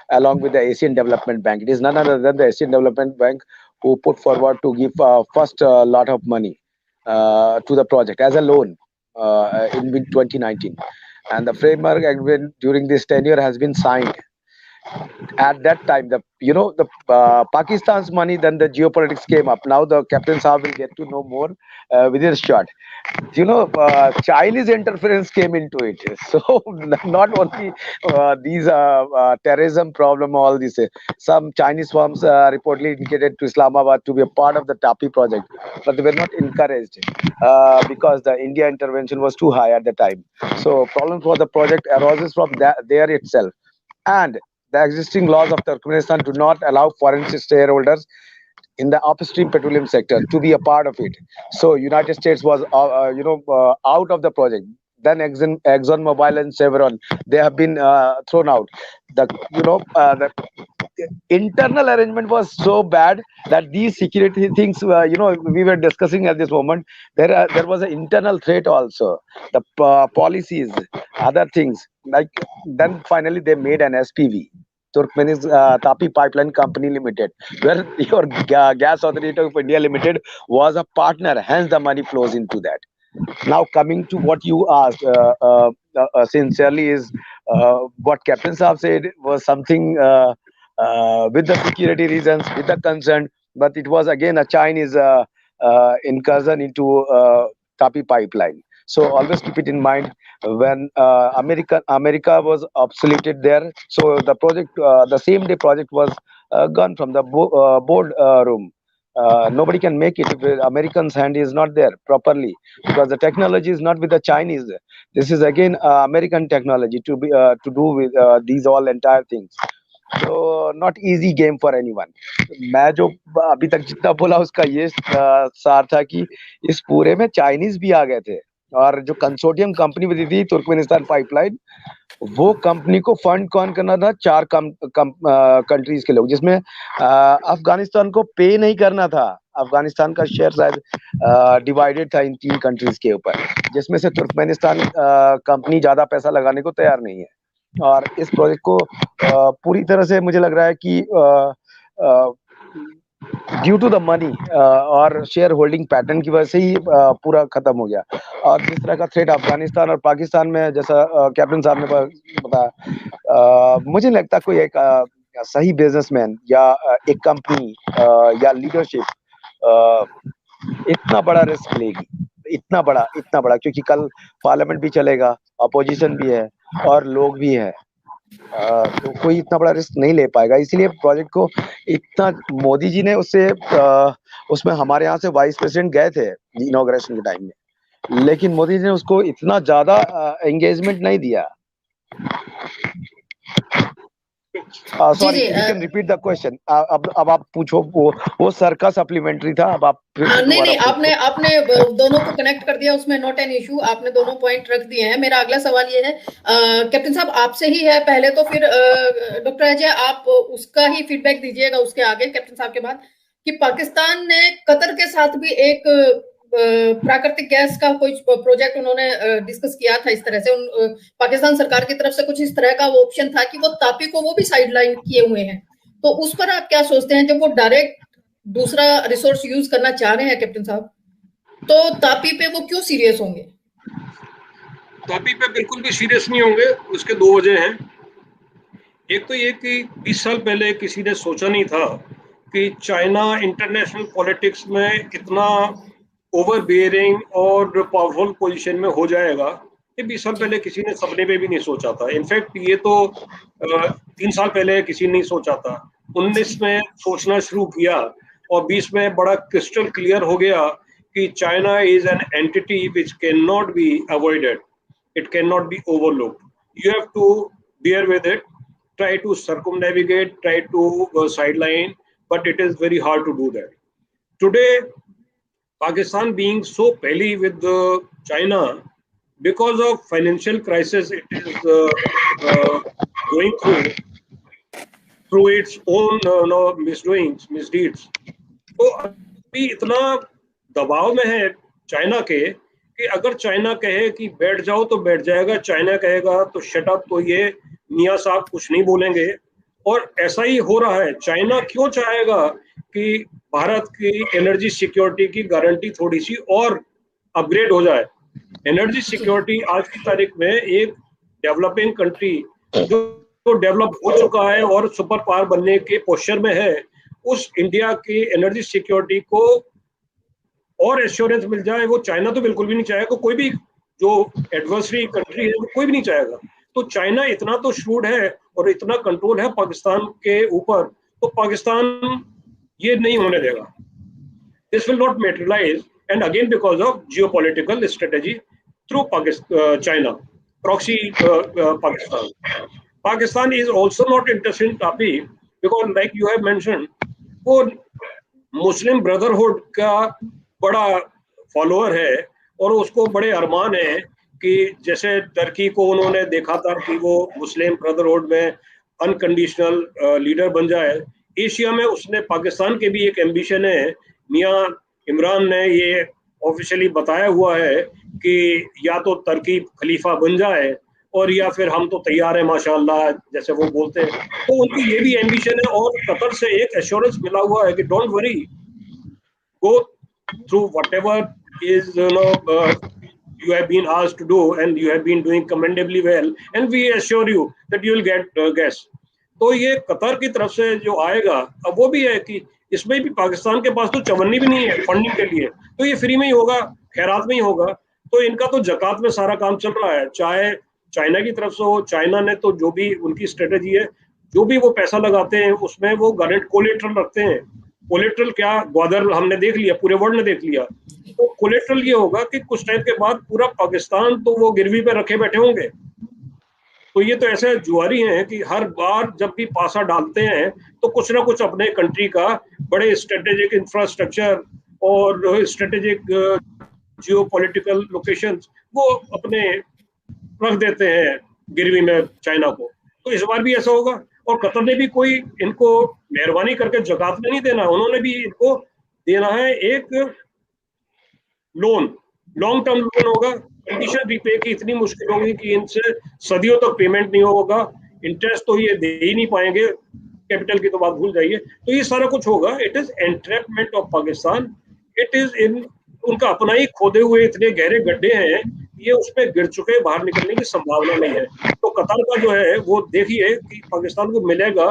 along with the Asian Development Bank. It is none other than the Asian Development Bank who put forward to give first lot of money to the project as a loan in mid 2019, and the framework agreement during this tenure has been signed. At that time, the Pakistan's money, then the geopolitics came up. Now the Captain Saab will get to know more within short. Chinese interference came into it. So not only these terrorism problem, all this, some Chinese firms reportedly indicated to Islamabad to be a part of the TAPI project, but they were not encouraged because the India intervention was too high at the time. So problem for the project arises from there itself. And the existing laws of Turkmenistan do not allow foreign shareholders in the upstream petroleum sector to be a part of it. So United States was, out of the project. Then ExxonMobil and Chevron, they have been thrown out. The internal arrangement was so bad that these security things, we were discussing at this moment. There was an internal threat also. The policies, other things. Like then finally they made an SPV, Turkmenistan Tapi Pipeline Company Limited, where your Gas Authority of India Limited was a partner. Hence the money flows into that. Now coming to what you asked, sincerely is what Captain Saab said was something with the security reasons, with the concern, but it was again a Chinese incursion into Tapi pipeline. So always keep it in mind when America was obsoleted there. So the project, the same day project was gone from the board room. Nobody can make it if the Americans' hand is not there properly, because the technology is not with the Chinese. This is again American technology to do with these all entire things. So not easy game for anyone. मैं जो अभी तक जितना बोला उसका ये सार था कि इस पूरे में चाइनीज भी आ गए थे, और जो कंसोर्टियम कंपनी बनी थी तुर्कमेनिस्तान पाइपलाइन, वो कंपनी को फंड कौन करना था? 4 कंट्रीज के लोग, जिसमें अफगानिस्तान को पे नहीं करना था। अफगानिस्तान का शेयर शायद डिवाइडेड था इन 3 कंट्रीज के ऊपर, जिसमें से तुर्कमेनिस्तान कंपनी ज्यादा पैसा लगाने को तैयार नहीं है। और इस प्रोजेक्ट को पूरी तरह से मुझे लग रहा है कि ड्यू टू द मनी और शेयर होल्डिंग पैटर्न की वजह से ही पूरा खत्म हो गया। और जिस तरह का थ्रेट अफगानिस्तान और पाकिस्तान में, जैसा कैप्टन साहब ने बताया, मुझे नहीं लगता कोई एक सही बिजनेसमैन या एक कंपनी या लीडरशिप इतना बड़ा रिस्क लेगी, इतना बड़ा, क्योंकि कल पार्लियामेंट भी चलेगा, अपोजिशन भी है और लोग भी है, तो कोई इतना बड़ा रिस्क नहीं ले पाएगा। इसीलिए प्रोजेक्ट को इतना, मोदी जी ने उसमें हमारे यहाँ से वाइस प्रेसिडेंट गए थे इनॉग्रेशन के टाइम में, लेकिन मोदी जी ने उसको इतना ज्यादा एंगेजमेंट नहीं दिया। Sorry, you can repeat the question. अब आप पूछो, वो सर का सप्लीमेंट्री था। अब आप नहीं, आपने दोनों को कनेक्ट कर दिया, उसमें नॉट एन इशू, आपने दोनों पॉइंट रख दिए हैं। मेरा अगला सवाल ये है कैप्टन साहब आपसे ही है पहले, तो फिर डॉक्टर अजय आप उसका ही फीडबैक दीजिएगा उसके आगे कैप्टन साहब के बाद, कि पाकिस्तान ने कतर के साथ भी एक प्राकृतिक गैस का कोई प्रोजेक्ट उन्होंने डिस्कस किया था इस तरह से, पाकिस्तान सरकार की तरफ से कुछ इस तरह का वो ऑप्शन था कि वो तापी को वो भी साइडलाइन किए हुए हैं, तो उस पर आप क्या सोचते हैं? जब वो डायरेक्ट दूसरा रिसोर्स यूज करना चाह रहे हैं कैप्टन साहब, तो तापी पे वो क्यों सीरियस होंगे? तापी पे बिल्कुल भी सीरियस नहीं होंगे। उसके दो वजह हैं। एक तो ये कि 20 साल पहले किसी ने सोचा नहीं था कि चाइना इंटरनेशनल पॉलिटिक्स में इतना ओवरबियरिंग और पावरफुल पोजीशन में हो जाएगा। ये 20 साल पहले किसी ने सपने में भी नहीं सोचा था। इनफैक्ट ये तो 3 साल पहले किसी ने नहीं सोचा था। 19 में सोचना शुरू किया और 20 में बड़ा क्रिस्टल क्लियर हो गया कि China is an entity which can not be avoided, it can not be overlooked, you have to bear with it, try to circumnavigate, try to sideline, but it is very hard to do that. Today, Pakistan being so pally with China, because of financial crisis it is going through its own misdoings, misdeeds. तो अभी इतना दबाव में है China के कि अगर China कहे कि बैठ जाओ तो बैठ जाएगा, चाइना कहेगा तो शट अप तो ये मियां साहब कुछ नहीं बोलेंगे। और ऐसा ही हो रहा है। चाइना क्यों चाहेगा कि भारत की एनर्जी सिक्योरिटी की गारंटी थोड़ी सी और अपग्रेड हो जाए? एनर्जी सिक्योरिटी आज की तारीख में एक डेवलपिंग कंट्री जो डेवलप हो चुका है और सुपर पावर बनने के पोस्चर में है, उस इंडिया की एनर्जी सिक्योरिटी को और एश्योरेंस मिल जाए, वो चाइना तो बिल्कुल भी नहीं चाहेगा। कोई भी जो एडवर्सरी कंट्री है वो कोई भी नहीं चाहेगा। तो चाइना इतना तो श्रूड है और इतना कंट्रोल है पाकिस्तान के ऊपर, तो पाकिस्तान ये नहीं होने देगा। This will not materialise, and again because of geopolitical strategy through China, proxy Pakistan is also not interested in Tapi because like you have mentioned, वो मुस्लिम ब्रदरहुड का बड़ा फॉलोअर है और उसको बड़े अरमान है कि जैसे टर्की को उन्होंने देखा था कि वो मुस्लिम ब्रदरहुड में अनकंडीशनल लीडर बन जाए, एशिया में उसने पाकिस्तान के भी एक एम्बिशन है। मियां इमरान ने ये ऑफिशियली बताया हुआ है कि या तो टर्की खलीफा बन जाए और या फिर हम तो तैयार हैं माशाअल्लाह, जैसे वो बोलते हैं। तो उनकी ये भी एम्बिशन है और कतर से एक एश्योरेंस मिला हुआ है कि don't worry, go through whatever is you have been asked to do and you have been doing commendably well and we assure you that you will get gas. तो ये कतर की तरफ से जो आएगा, अब वो भी है कि इसमें भी पाकिस्तान के पास तो चवन्नी भी नहीं है फंडिंग के लिए, तो ये फ्री में ही होगा, खैरात में ही होगा। तो इनका तो जकात में सारा काम चल रहा है, चाहे चाइना की तरफ से हो। चाइना ने तो जो भी उनकी स्ट्रेटेजी है, जो भी वो पैसा लगाते हैं उसमें वो गारंट कोलेट्रल रखते हैं। कोलेट्रल क्या, ग्वादर हमने देख लिया, पूरे वर्ल्ड ने देख लिया। तो कोलेट्रल ये होगा कि कुछ टाइम के बाद पूरा पाकिस्तान तो वो गिरवी पे रखे बैठे होंगे। तो ये तो ऐसे जुआरी हैं कि हर बार जब भी पासा डालते हैं तो कुछ ना कुछ अपने कंट्री का बड़े स्ट्रेटेजिक इंफ्रास्ट्रक्चर और स्ट्रेटेजिक जियोपॉलिटिकल लोकेशंस वो अपने रख देते हैं गिरवी में चाइना को। तो इस बार भी ऐसा होगा। और कतर ने भी कोई इनको मेहरबानी करके जकात में नहीं देना, उन्होंने भी इनको देना है एक लोन, लॉन्ग टर्म लोन होगा। कंडीशन रीपे की इतनी मुश्किल होगी कि इनसे सदियों तक पेमेंट नहीं होगा, इंटरेस्ट तो ये दे ही नहीं पाएंगे, कैपिटल की तो बात भूल जाइए। तो ये सारा कुछ होगा। It is entrapment of Pakistan, it is in उनका अपना ही खोदे हुए इतने गहरे गड्ढे हैं, ये उसमें गिर चुके, बाहर निकलने की संभावना नहीं है। तो कतर का जो है वो देखिए कि पाकिस्तान को मिलेगा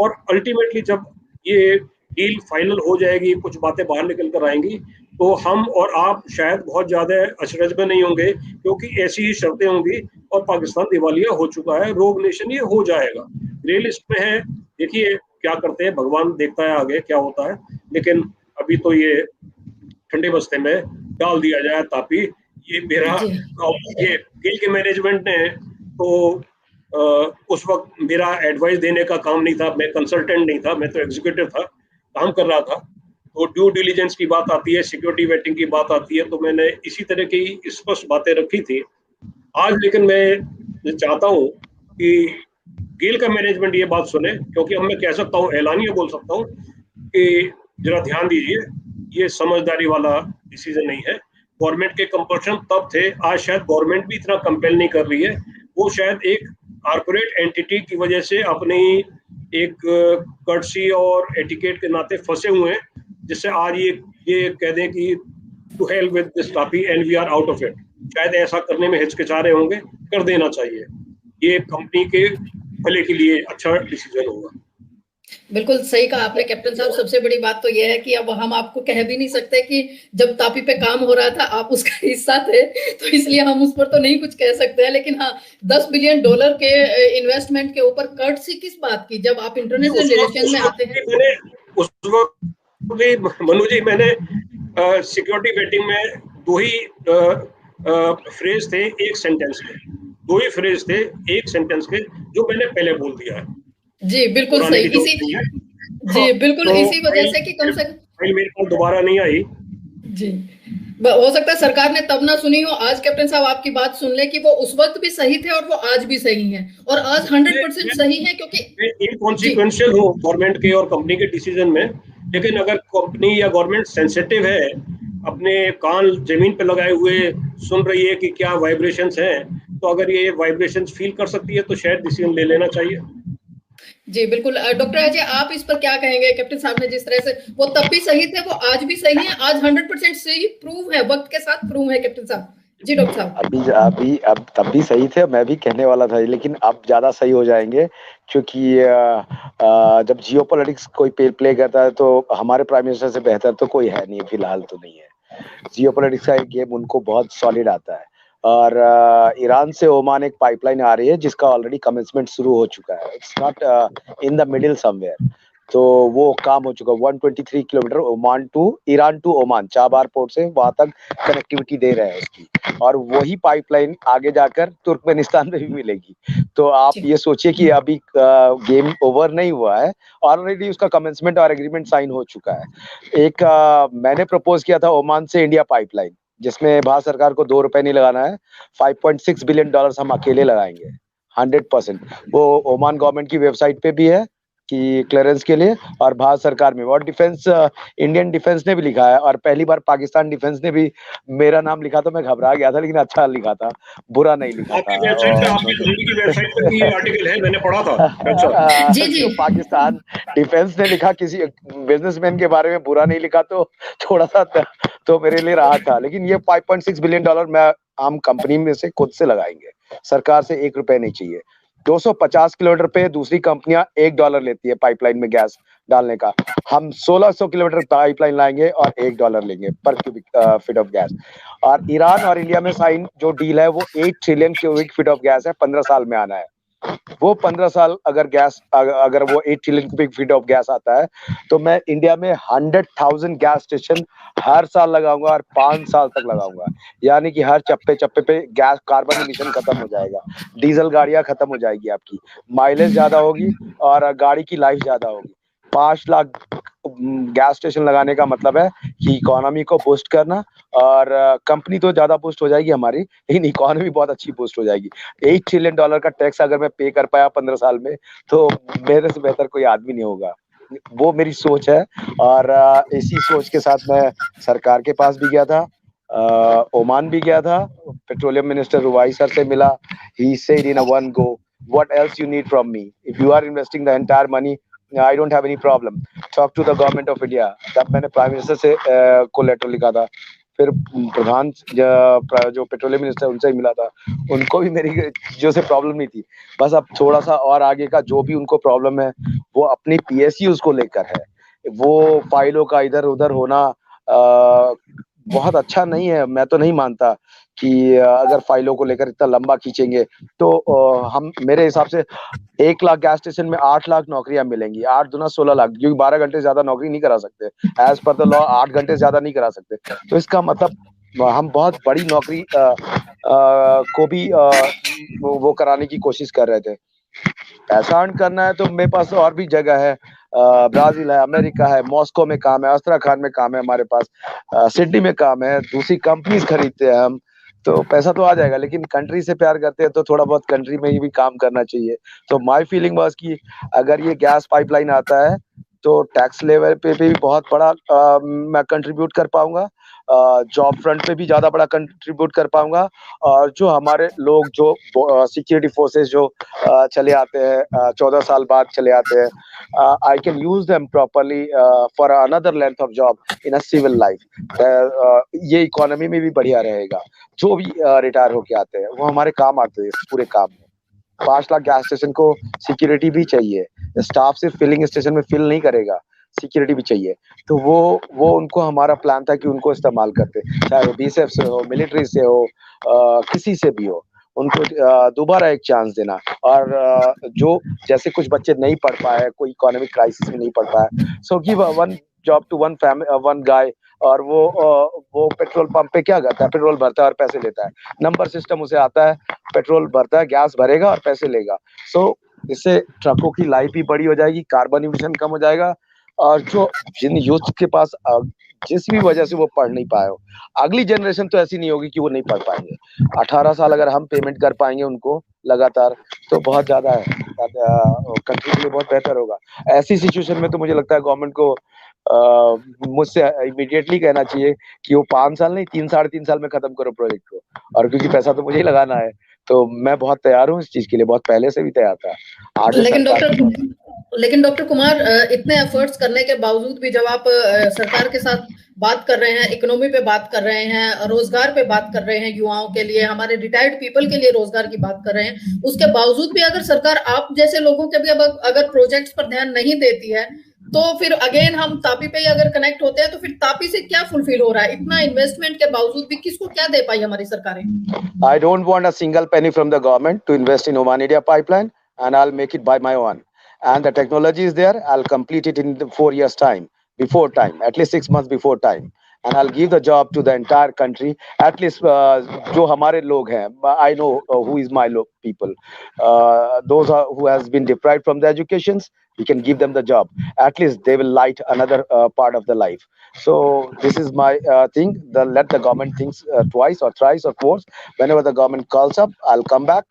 और अल्टीमेटली जब ये डील फाइनल हो जाएगी, कुछ बातें बाहर निकल कर आएंगी, तो हम और आप शायद बहुत ज्यादा अचरज में नहीं होंगे, क्योंकि ऐसी ही शर्तें होंगी और पाकिस्तान दिवालिया हो चुका है, रोग नेशन ये हो जाएगा। ग्रे लिस्ट में है, देखिए क्या करते हैं, भगवान देखता है आगे क्या होता है। लेकिन अभी तो ये ठंडे बस्ते में डाल दिया जाए तापी। ये मेरा ये गिल के मैनेजमेंट ने तो उस वक्त मेरा एडवाइस देने का काम नहीं था, मैं कंसल्टेंट नहीं था, मैं तो एग्जीक्यूटिव था, काम कर रहा था। तो ड्यू डिलीजेंस की बात आती है, सिक्योरिटी वेटिंग की बात आती है, तो मैंने इसी तरह की स्पष्ट बातें रखी थी आज। लेकिन मैं चाहता हूँ कि गिल का मैनेजमेंट ये बात सुने, क्योंकि अब मैं कह सकता हूँ, ऐलानिया बोल सकता हूँ कि जरा ध्यान दीजिए, ये समझदारी वाला डिसीजन नहीं है। गवर्नमेंट के कंपल्शन तब थे, आज शायद गवर्नमेंट भी इतना कंपेल नहीं कर रही है। वो शायद एक कॉर्पोरेट एंटिटी की वजह से अपनी एक कर्टसी और एटिकेट के नाते फंसे हुए हैं, जिससे आज ये कह दें कि to hell with this topic and we are out of it. शायद ऐसा करने में हिचकिचा रहे होंगे, कर देना चाहिए, ये कंपनी के भले के लिए अच्छा डिसीजन होगा। बिल्कुल सही कहा आपने कैप्टन साहब। सबसे बड़ी बात तो यह है कि अब हम आपको कह भी नहीं सकते कि जब तापी पे काम हो रहा था आप उसका हिस्सा थे, तो इसलिए हम उस पर तो नहीं कुछ कह सकते हैं। लेकिन हाँ, $10 बिलियन के इन्वेस्टमेंट के ऊपर कर्टसी किस बात की, जब आप इंटरनेशनल रिलेशन में आते हैं। मैंने उस वक्त भी मनु जी, मैंने सिक्योरिटी वेटिंग में दो ही फ्रेज थे एक सेंटेंस के, दो ही फ्रेज थे एक सेंटेंस के, जो मैंने पहले बोल दिया है। जी बिल्कुल सही, जी बिल्कुल तो इसी वजह से कि कम से कम मेरे पास दोबारा नहीं आई। जी, हो सकता है सरकार ने तब ना सुनी हो। आज कैप्टन साहब आपकी बात सुन ले कि वो उस वक्त भी सही थे और वो आज भी सही हैं, और आज 100% सही है, क्योंकि इनकॉन्सिक्वेंशियल हो गवर्नमेंट के और कंपनी के डिसीजन में। लेकिन अगर कंपनी या गवर्नमेंट सेंसिटिव है, अपने कान जमीन पे लगाए हुए सुन रही है कि क्या वाइब्रेशंस हैं, तो अगर ये वाइब्रेशंस फील कर सकती है तो शायद डिसीजन ले लेना चाहिए। जी बिल्कुल। डॉक्टर अजय, आप इस पर क्या कहेंगे? कैप्टन साहब ने जिस तरह से, वो तब भी सही थे, वो आज भी सही है, आज 100% सही प्रूव है, वक्त के साथ प्रूव है कैप्टन साहब। जी डॉक्टर साहब। अब तब भी सही थे, मैं भी कहने वाला था, लेकिन अब ज्यादा सही हो जाएंगे, क्योंकि जब जियोपॉलिटिक्स कोई प्ले करता है तो हमारे प्राइम मिनिस्टर से बेहतर तो कोई है नहीं, फिलहाल तो नहीं है। जियोपॉलिटिक्स का एक गेम उनको बहुत सॉलिड आता है। और ईरान से ओमान एक पाइपलाइन आ रही है जिसका ऑलरेडी कमेंसमेंट शुरू हो चुका है। It's not in the middle somewhere, तो वो काम हो चुका है। 123 kilometre Oman to Iran to Oman, Chabahar port से वहां तक कनेक्टिविटी दे रहे हैं उसकी, और वही पाइपलाइन आगे जाकर तुर्कमेनिस्तान में भी मिलेगी। तो आप ये सोचिए कि अभी गेम ओवर नहीं हुआ है, ऑलरेडी उसका कमेंसमेंट और एग्रीमेंट साइन हो चुका है। एक मैंने प्रपोज किया था ओमान से इंडिया पाइपलाइन, जिसमें भारत सरकार को 2 रुपए नहीं लगाना है। $5.6 बिलियन हम अकेले लगाएंगे 100%। वो ओमान गवर्नमेंट की वेबसाइट पे भी है कि क्लियरेंस के लिए, और भारत सरकार में, और डिफेंस इंडियन डिफेंस ने भी लिखा है, और पहली बार पाकिस्तान डिफेंस ने भी मेरा नाम लिखा तो मैं घबरा गया था, लेकिन अच्छा लिखा था, बुरा नहीं लिखा था। आपकी वेबसाइट पे भी आर्टिकल है, मैंने पढ़ा था। जी। तो पाकिस्तान डिफेंस ने लिखा, किसी बिजनेसमैन के बारे में बुरा नहीं लिखा, तो थोड़ा सा तो मेरे लिए राहत था। लेकिन ये $5.6 बिलियन मैं आम कंपनी में से खुद से लगाएंगे, सरकार से 1 रुपए नहीं चाहिए। 250 किलोमीटर पे दूसरी कंपनियां $1 लेती है पाइपलाइन में गैस डालने का, हम 1600 किलोमीटर पाइपलाइन लाएंगे और $1 लेंगे पर क्यूबिक फीट ऑफ गैस। और ईरान और इंडिया में साइन जो डील है वो 8 trillion cubic feet of gas है, 15 साल में आना है। वो 15 साल अगर वो 8 trillion cubic feet of gas आता है, तो मैं इंडिया में 100,000 गैस स्टेशन हर साल लगाऊंगा और 5 साल तक लगाऊंगा। यानी कि हर चप्पे चप्पे पे गैस कार्बन एमिशन खत्म हो जाएगा, डीजल गाड़ियां खत्म हो जाएगी, आपकी माइलेज ज्यादा होगी और गाड़ी की लाइफ ज्यादा होगी। 5 लाख गैस स्टेशन लगाने का मतलब है कि इकोनॉमी को बूस्ट करना, और कंपनी तो ज्यादा बूस्ट हो जाएगी हमारी, लेकिन इकोनॉमी बहुत अच्छी बूस्ट हो जाएगी। $8 ट्रिलियन का टैक्स अगर मैं पे कर पाया 15 साल में, तो मेरे से बेहतर कोई आदमी नहीं होगा। वो मेरी सोच है, और इसी सोच के साथ मैं सरकार के पास भी गया था, ओमान भी गया था, पेट्रोलियम मिनिस्टर रुवाई सर से मिला। He said in a one go, what else you need from me? If you are investing the entire money, I don't have any problem. Talk to the government of India. तब मैंने prime minister से को letter लिखा था। फिर प्रधान जो petroleum minister उनसे ही मिला था, उनको भी मेरी जो से प्रॉब्लम नहीं थी। बस अब थोड़ा सा और आगे का जो भी उनको प्रॉब्लम है, वो अपनी PSUs को लेकर है। वो फाइलों का इधर उधर होना बहुत अच्छा नहीं है। मैं तो नहीं मानता कि अगर फाइलों को लेकर इतना लंबा खींचेंगे तो हम, मेरे हिसाब से 1 लाख गैस स्टेशन में 8 लाख नौकरियां मिलेंगी, 8 दूना 16 लाख, क्योंकि 12 घंटे ज्यादा नौकरी नहीं करा सकते एज पर द लॉ, 8 घंटे ज्यादा नहीं करा सकते। तो इसका मतलब हम बहुत बड़ी नौकरी को भी वो कराने की कोशिश कर रहे थे। पैसा अर्न करना है तो मेरे पास और भी जगह है, ब्राजील है, अमेरिका है, मॉस्को में काम है, अस्त्राखान में काम है हमारे पास, सिडनी में काम है, दूसरी कंपनीज खरीदते हैं हम, तो पैसा तो आ जाएगा। लेकिन कंट्री से प्यार करते हैं तो थोड़ा बहुत कंट्री में ही भी काम करना चाहिए। तो माय फीलिंग वाज कि अगर ये गैस पाइपलाइन आता है तो टैक्स लेवल पे भी बहुत बड़ा मैं कंट्रीब्यूट कर पाऊंगा, जॉब फ्रंट पे भी ज्यादा बड़ा कंट्रीब्यूट कर पाऊंगा, और जो हमारे लोग जो सिक्योरिटी फोर्सेस जो चले आते हैं 14 साल बाद चले आते हैं, I can use them properly for another length of job in a civil life. ये इकोनॉमी में भी बढ़िया रहेगा। जो भी रिटायर होके आते हैं वो हमारे काम आते हैं इस पूरे काम में। 5 लाख गैस स्टेशन को सिक्योरिटी भी चाहिए, स्टाफ सिर्फ फिलिंग स्टेशन में फिल नहीं करेगा, सिक्योरिटी भी चाहिए। तो वो उनको हमारा प्लान था कि उनको इस्तेमाल करते, चाहे वो बीएसएफ से हो, मिलिट्री से हो, किसी से भी हो, उनको दोबारा एक चांस देना। और जो जैसे कुछ बच्चे नहीं पढ़ पाए, कोई इकोनॉमिक क्राइसिस में नहीं पढ़ पाए, so give one job to one guy. और वो पेट्रोल पंप पे क्या करता है, पेट्रोल भरता है और पैसे लेता है, नंबर सिस्टम उसे आता है, पेट्रोल भरता है, गैस भरेगा और पैसे लेगा। सो इससे ट्रकों की लाइफ भी बड़ी हो जाएगी, कार्बन इमिशन कम हो जाएगा। और जो जिन यूथ के पास जिस भी वजह से वो पढ़ नहीं पाए हो, अगली जनरेशन तो ऐसी नहीं होगी कि वो नहीं पढ़ पाएंगे। 18 साल अगर हम पेमेंट कर पाएंगे उनको लगातार, तो बहुत ज्यादा है, कंट्री के लिए बहुत बेहतर होगा। ऐसी सिचुएशन में तो मुझे लगता है गवर्नमेंट को मुझसे इमीडिएटली कहना चाहिए कि वो 5 साल नहीं 3 साढ़े 3 साल में खत्म करो प्रोजेक्ट को। और क्योंकि पैसा तो मुझे ही लगाना है, तो मैं बहुत तैयार हूँ इस चीज के लिए, बहुत पहले से भी तैयार था। लेकिन डॉक्टर कुमार, इतने एफर्ट्स करने के बावजूद भी जब आप सरकार के साथ बात कर रहे हैं, इकोनॉमी पे बात कर रहे हैं, रोजगार पे बात कर रहे हैं, युवाओं के लिए, हमारे रिटायर्ड पीपल के लिए रोजगार की बात कर रहे हैं, उसके बावजूद भी अगर सरकार आप जैसे लोगों के भी अगर प्रोजेक्ट्स पर ध्यान नहीं देती है, तो फिर अगेन हम तापी पे ही अगर कनेक्ट होते हैं, तो फिर तापी से क्या फुलफिल हो रहा है? इतना इन्वेस्टमेंट के बावजूद भी किसको क्या दे पाई हमारी सरकारें? I don't want a single penny from the government to invest in Oman India pipeline, and I'll make it by my own. And the technology is there. I'll complete it in 4 years time, before time, at least 6 months before time. And I'll give the job to the entire country. At least जो हमारे लोग हैं, I know who is my people. Those who has been deprived from the educations, we can give them the job. At least they will light another part of the life. So this is my thing. Let the government think twice or thrice or fourth. Whenever the government calls up, I'll come back.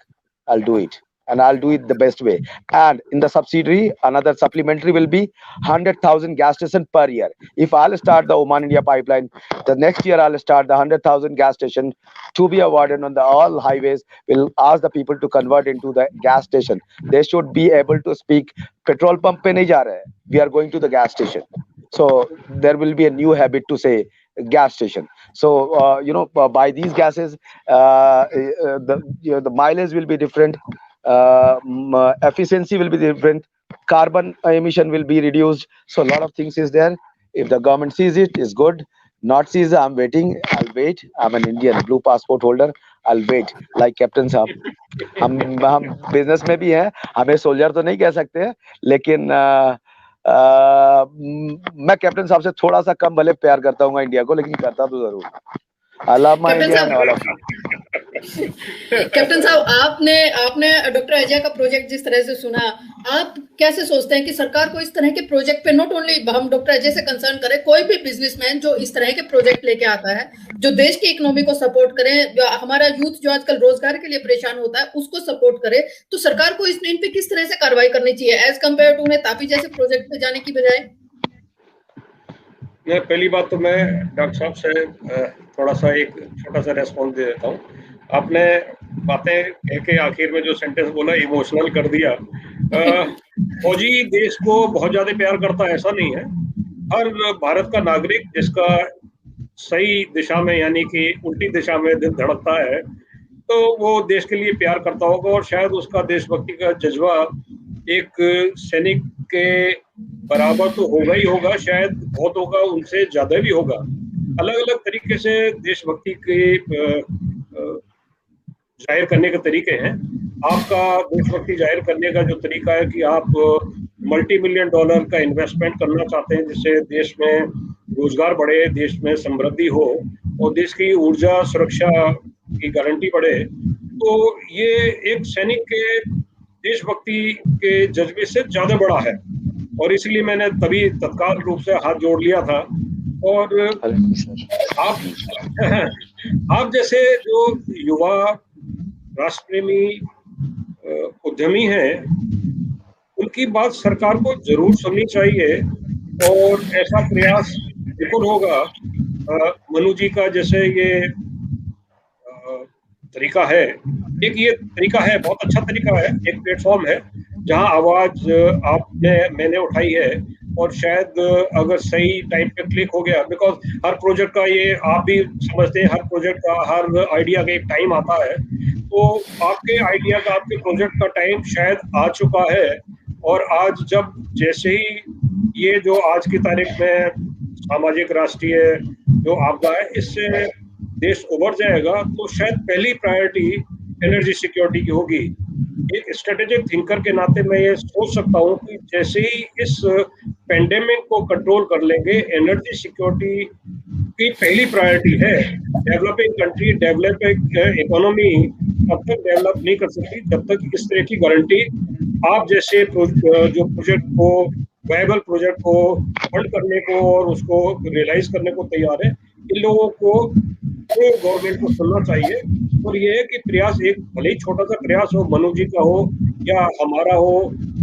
I'll do it. And I'll do it the best way. And in the subsidiary, another supplementary will be 100,000 gas stations per year. If I'll start the Oman India pipeline, the next year I'll start the 100,000 gas station to be awarded on the all highways. We'll ask the people to convert into the gas station. They should be able to speak, petrol pump pe nahi ja rahe. We are going to the gas station. So there will be a new habit to say gas station. So by these gases, the mileage will be different. Efficiency will be different, carbon emission will be reduced. So a lot of things is there. If the government sees it, is good. Not sees, I'm waiting. I'll wait. I'm an Indian blue passport holder. I'll wait like Captain साहब. हम business में भी हैं, हमें soldier तो नहीं कह सकते हैं, लेकिन मैं कैप्टन साहब से थोड़ा सा कम भले प्यार करता हूँ इंडिया को, लेकिन करता तो जरूर। कैप्टन साहब, आपने डॉक्टर अजय का प्रोजेक्ट जिस तरह से सुना, आप कैसे सोचते हैं कि सरकार को इस तरह के प्रोजेक्ट पे, नॉट ओनली हम डॉक्टर अजय से कंसर्न करें, कोई भी बिजनेसमैन जो इस तरह के प्रोजेक्ट लेके आता है, जो देश की इकोनॉमी को सपोर्ट करे, जो हमारा यूथ जो आजकल रोजगार के लिए परेशान होता है उसको सपोर्ट करे, तो सरकार को इन पे किस तरह से कार्रवाई करनी चाहिए एज कम्पेयर टू उन्हें तापी जैसे प्रोजेक्ट पे जाने की बजाय? पहली बात तो मैं डॉक्टर साहब से थोड़ा सा एक छोटा सा रेस्पॉन्स दे देता हूँ। आपने बातें कह के आखिर में जो सेंटेंस बोला इमोशनल कर दिया। फौजी देश को बहुत ज्यादा प्यार करता है ऐसा नहीं है। हर भारत का नागरिक जिसका सही दिशा में यानी कि उल्टी दिशा में दिल धड़कता है, तो वो देश के लिए प्यार करता होगा, और शायद उसका देशभक्ति का जज्बा एक सैनिक के बराबर तो होगा ही होगा, शायद बहुत होगा, उनसे ज्यादा भी होगा। अलग अलग तरीके से देशभक्ति के जाहिर करने के तरीके हैं। आपका देशभक्ति जाहिर करने का जो तरीका है कि आप $multi-million का इन्वेस्टमेंट करना चाहते हैं जिससे देश में रोजगार बढ़े, देश में समृद्धि हो और देश की ऊर्जा सुरक्षा की गारंटी बढ़े, तो ये एक सैनिक के देशभक्ति के जज्बे से ज्यादा बड़ा है। और इसलिए मैंने तभी तत्काल रूप से हाथ जोड़ लिया था। और आप जैसे जो युवा राष्ट्रप्रेमी उद्यमी हैं, उनकी बात सरकार को जरूर सुननी चाहिए और ऐसा प्रयास बिल्कुल होगा। मनु जी का जैसे ये तरीका है, एक ये तरीका है, बहुत अच्छा तरीका है, एक प्लेटफॉर्म है जहां आवाज मैंने उठाई है, और शायद अगर सही टाइम पे क्लिक हो गया, बिकॉज हर प्रोजेक्ट का, ये आप भी समझते हैं, हर प्रोजेक्ट का, हर आइडिया का एक टाइम आता है, तो आपके आइडिया का, आपके प्रोजेक्ट का टाइम शायद आ चुका है, और आज जब जैसे ही ये जो आज की तारीख में सामाजिक राष्ट्रीय जो आपदा है, इससे देश उभर जाएगा, तो शायद पहली प्रायोरिटी एनर्जी सिक्योरिटी की होगी। एक स्ट्रेटेजिक थिंकर के नाते मैं ये सोच सकता हूँ कि जैसे ही इस पेंडेमिक को कंट्रोल कर लेंगे, एनर्जी सिक्योरिटी की पहली प्रायोरिटी है। डेवलपिंग कंट्री, डेवलपिंग इकोनॉमी तब तक डेवलप नहीं कर सकती जब तक इस तरह की गारंटी आप जैसे जो प्रोजेक्ट को, वायबल प्रोजेक्ट को फंड करने को और उसको रियलाइज करने को तैयार है, इन लोगों को गवर्नमेंट को सुनना चाहिए। और ये है कि प्रयास, एक भले ही छोटा सा प्रयास हो, मनु जी का हो या हमारा हो,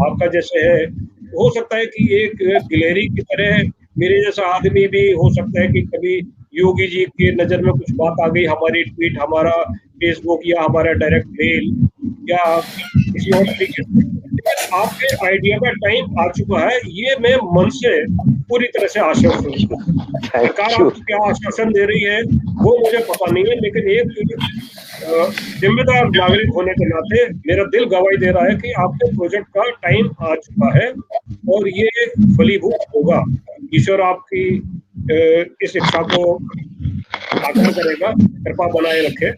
आपका जैसे है, हो सकता है कि एक गिलहरी की तरह मेरे जैसा आदमी भी हो सकता है कि कभी योगी जी की नजर में कुछ बात आ गई, हमारी ट्वीट, हमारा फेसबुक या हमारा डायरेक्ट मेल या किसी और तरीके से, लेकिन आपके आइडिया का टाइम आ चुका है, ये मैं मन से पूरी तरह से आश्वस्त हूँ। सरकार आपको क्या आश्वासन दे रही है वो मुझे पता नहीं है, लेकिन एक जिम्मेदार नागरिक होने के नाते मेरा दिल गवाही दे रहा है कि आपके प्रोजेक्ट का टाइम आ चुका है और ये फलीभूत होगा। ईश्वर आपकी इस इच्छा को साकार करेगा, कृपा बनाए रखे।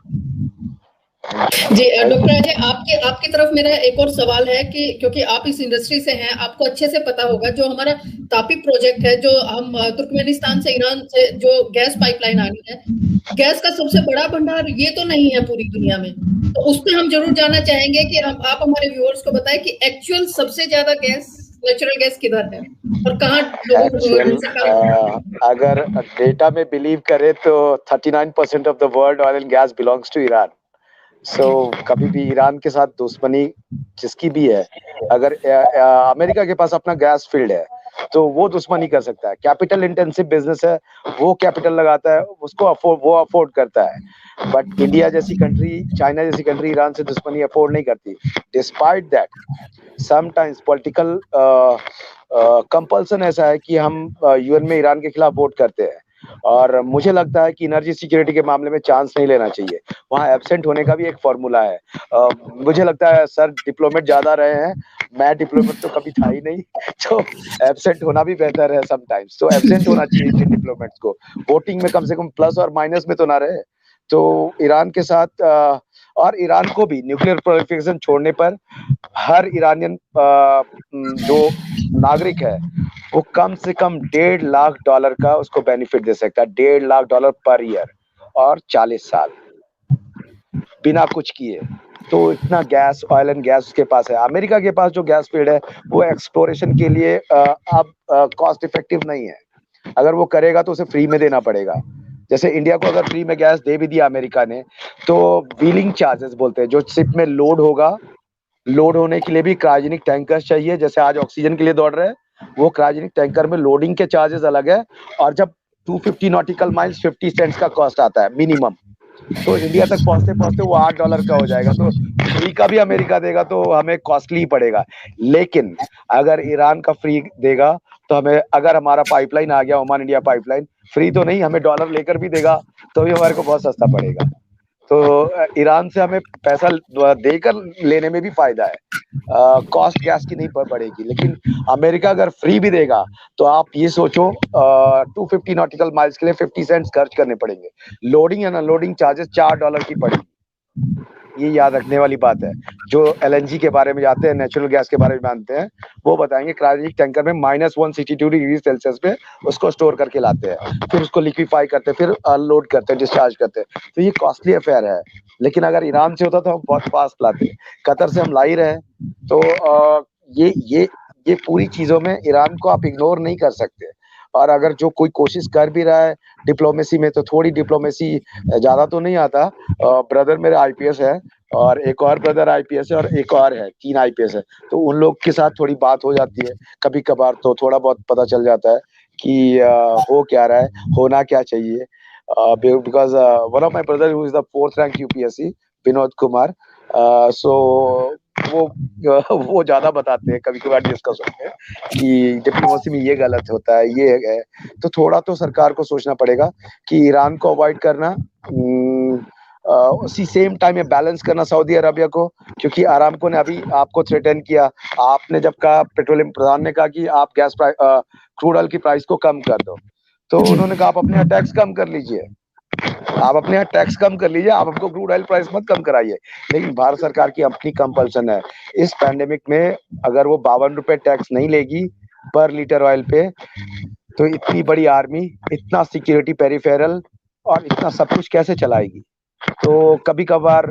जी डॉक्टर अजय, आपकी तरफ मेरा एक और सवाल है कि क्योंकि आप इस इंडस्ट्री से हैं, आपको अच्छे से पता होगा, जो हमारा तापी प्रोजेक्ट है, जो हम तुर्कमेनिस्तान से, ईरान से जो गैस पाइपलाइन आनी है, गैस का सबसे बड़ा भंडार ये तो नहीं है पूरी दुनिया में, तो उस पर हम जरूर जानना चाहेंगे कि आप हमारे व्यूअर्स को बताएं कि एक्चुअल सबसे ज्यादा गैस, नेचुरल गैस किधर है और कहाँ। अगर डेटा में बिलीव करें तो 39% of the world oil and gas belongs to Iran. कभी भी ईरान के साथ दुश्मनी जिसकी भी है, अगर अमेरिका के पास अपना गैस फील्ड है तो वो दुश्मनी कर सकता है। कैपिटल इंटेंसिव बिजनेस है, वो कैपिटल लगाता है, उसको अफोर्ड करता है। बट इंडिया जैसी कंट्री, चाइना जैसी कंट्री ईरान से दुश्मनी अफोर्ड नहीं करती। Despite that sometimes political compulsion ऐसा है कि हम यूएन में ईरान के खिलाफ वोट करते हैं, और मुझे लगता है कि एनर्जी सिक्योरिटी के मामले में चांस नहीं लेना चाहिए। वहाँ एब्सेंट होने का भी एक फॉर्मूला है। मुझे लगता है सर डिप्लोमेट ज्यादा रहे हैं, मैं डिप्लोमेट तो कभी था ही नहीं, तो एब्सेंट होना भी बेहतर है समटाइम्स। तो एब्सेंट होना चाहिए डिप्लोमेट्स को, वोटिंग में कम से कम प्लस और माइनस में तो ना रहे। तो ईरान के साथ और ईरान को भी न्यूक्लियर प्रोलिफरेशन छोड़ने पर हर ईरानियन जो नागरिक है वो कम से कम $1.5 लाख का उसको बेनिफिट दे सकता है। $1.5 लाख पर ईयर और 40 साल बिना कुछ किए। तो इतना गैस, ऑयल एंड गैस उसके पास है। अमेरिका के पास जो गैस फील्ड है वो एक्सप्लोरेशन के लिए अब कॉस्ट इफेक्टिव नहीं है। अगर वो करेगा तो उसे फ्री में देना पड़ेगा। जैसे इंडिया को अगर फ्री में गैस दे भी दिया अमेरिका ने, तो व्हीलिंग चार्जेस बोलते हैं, जो शिप में लोड होगा, लोड होने के लिए भी क्रायोजेनिक टैंकर्स चाहिए। जैसे आज ऑक्सीजन के लिए दौड़ रहे हैं, वो क्रायोजेनिक टैंकर में लोडिंग के चार्जेस अलग है। और जब 250 नॉटिकल माइल्स 50 सेंट्स का कॉस्ट आता है मिनिमम, तो इंडिया तक पहुंचते पहुंचते वो $8 का हो जाएगा। तो फ्री का भी अमेरिका देगा तो हमें कॉस्टली पड़ेगा। लेकिन अगर ईरान का फ्री देगा तो हमें, अगर हमारा पाइपलाइन आ गया, ओमान इंडिया पाइपलाइन, फ्री तो नहीं, हमें डॉलर लेकर भी देगा तो भी हमारे को बहुत सस्ता पड़ेगा। तो ईरान से हमें पैसा देकर लेने में भी फायदा है, कॉस्ट गैस की नहीं पड़ेगी। लेकिन अमेरिका अगर फ्री भी देगा तो आप ये सोचो 250 नॉटिकल माइल्स के लिए 50 सेंट्स खर्च करने पड़ेंगे। लोडिंग एंड अनलोडिंग चार्जेस $4 की पड़ेगी। ये याद रखने वाली बात है। जो एलएनजी के बारे में जानते हैं, नेचुरल गैस के बारे में जानते हैं, वो बताएंगे क्रायोजेनिक टैंकर में -162 डिग्री सेल्सियस पे उसको स्टोर करके लाते हैं, फिर उसको लिक्विफाई करते हैं, फिर अनलोड करते हैं, डिस्चार्ज करते हैं। तो ये कॉस्टली अफेयर है। लेकिन अगर ईरान से होता तो हम बहुत फास्ट लाते, कतर से हम ला ही रहे। तो ये पूरी चीजों में ईरान को आप इग्नोर नहीं कर सकते। और अगर जो कोई कोशिश कर भी रहा है डिप्लोमेसी में, तो थोड़ी डिप्लोमेसी, ज्यादा तो नहीं आता। ब्रदर मेरे आईपीएस है, और एक और ब्रदर आईपीएस है, और एक और है, 3 आईपीएस है। तो उन लोग के साथ थोड़ी बात हो जाती है कभी कभार, तो थोड़ा बहुत पता चल जाता है कि हो क्या रहा है, होना क्या चाहिए। because one of my brother who is the 4th rank UPSC, Vinod Kumar, so वो ज्यादा बताते हैं, कभी कभार डिस्कस होते हैं कि डिप्लोमेसी में ये गलत होता है, ये है, तो थोड़ा तो सरकार को सोचना पड़ेगा कि ईरान को अवॉइड करना, उसी सेम टाइम में बैलेंस करना सऊदी अरबिया को, क्योंकि आरामको ने अभी आपको थ्रेटन किया, आपने जब कहा, पेट्रोलियम प्रधान ने कहा कि आप गैस प्राइस, क्रूड ऑयल की प्राइस को कम कर दो, तो उन्होंने कहा आप अपने यहाँ टैक्स कम कर लीजिए, आप अपने यहाँ टैक्स कम कर लीजिए, आप हमको क्रूड ऑयल प्राइस मत कम कराइए। लेकिन भारत सरकार की अपनी कंपल्सन है, इस पैंडेमिक में अगर वो 52 रुपए टैक्स नहीं लेगी पर लीटर ऑयल पे, तो इतनी बड़ी आर्मी, इतना सिक्योरिटी पेरिफेरल और इतना सब कुछ कैसे चलाएगी? तो कभी कभार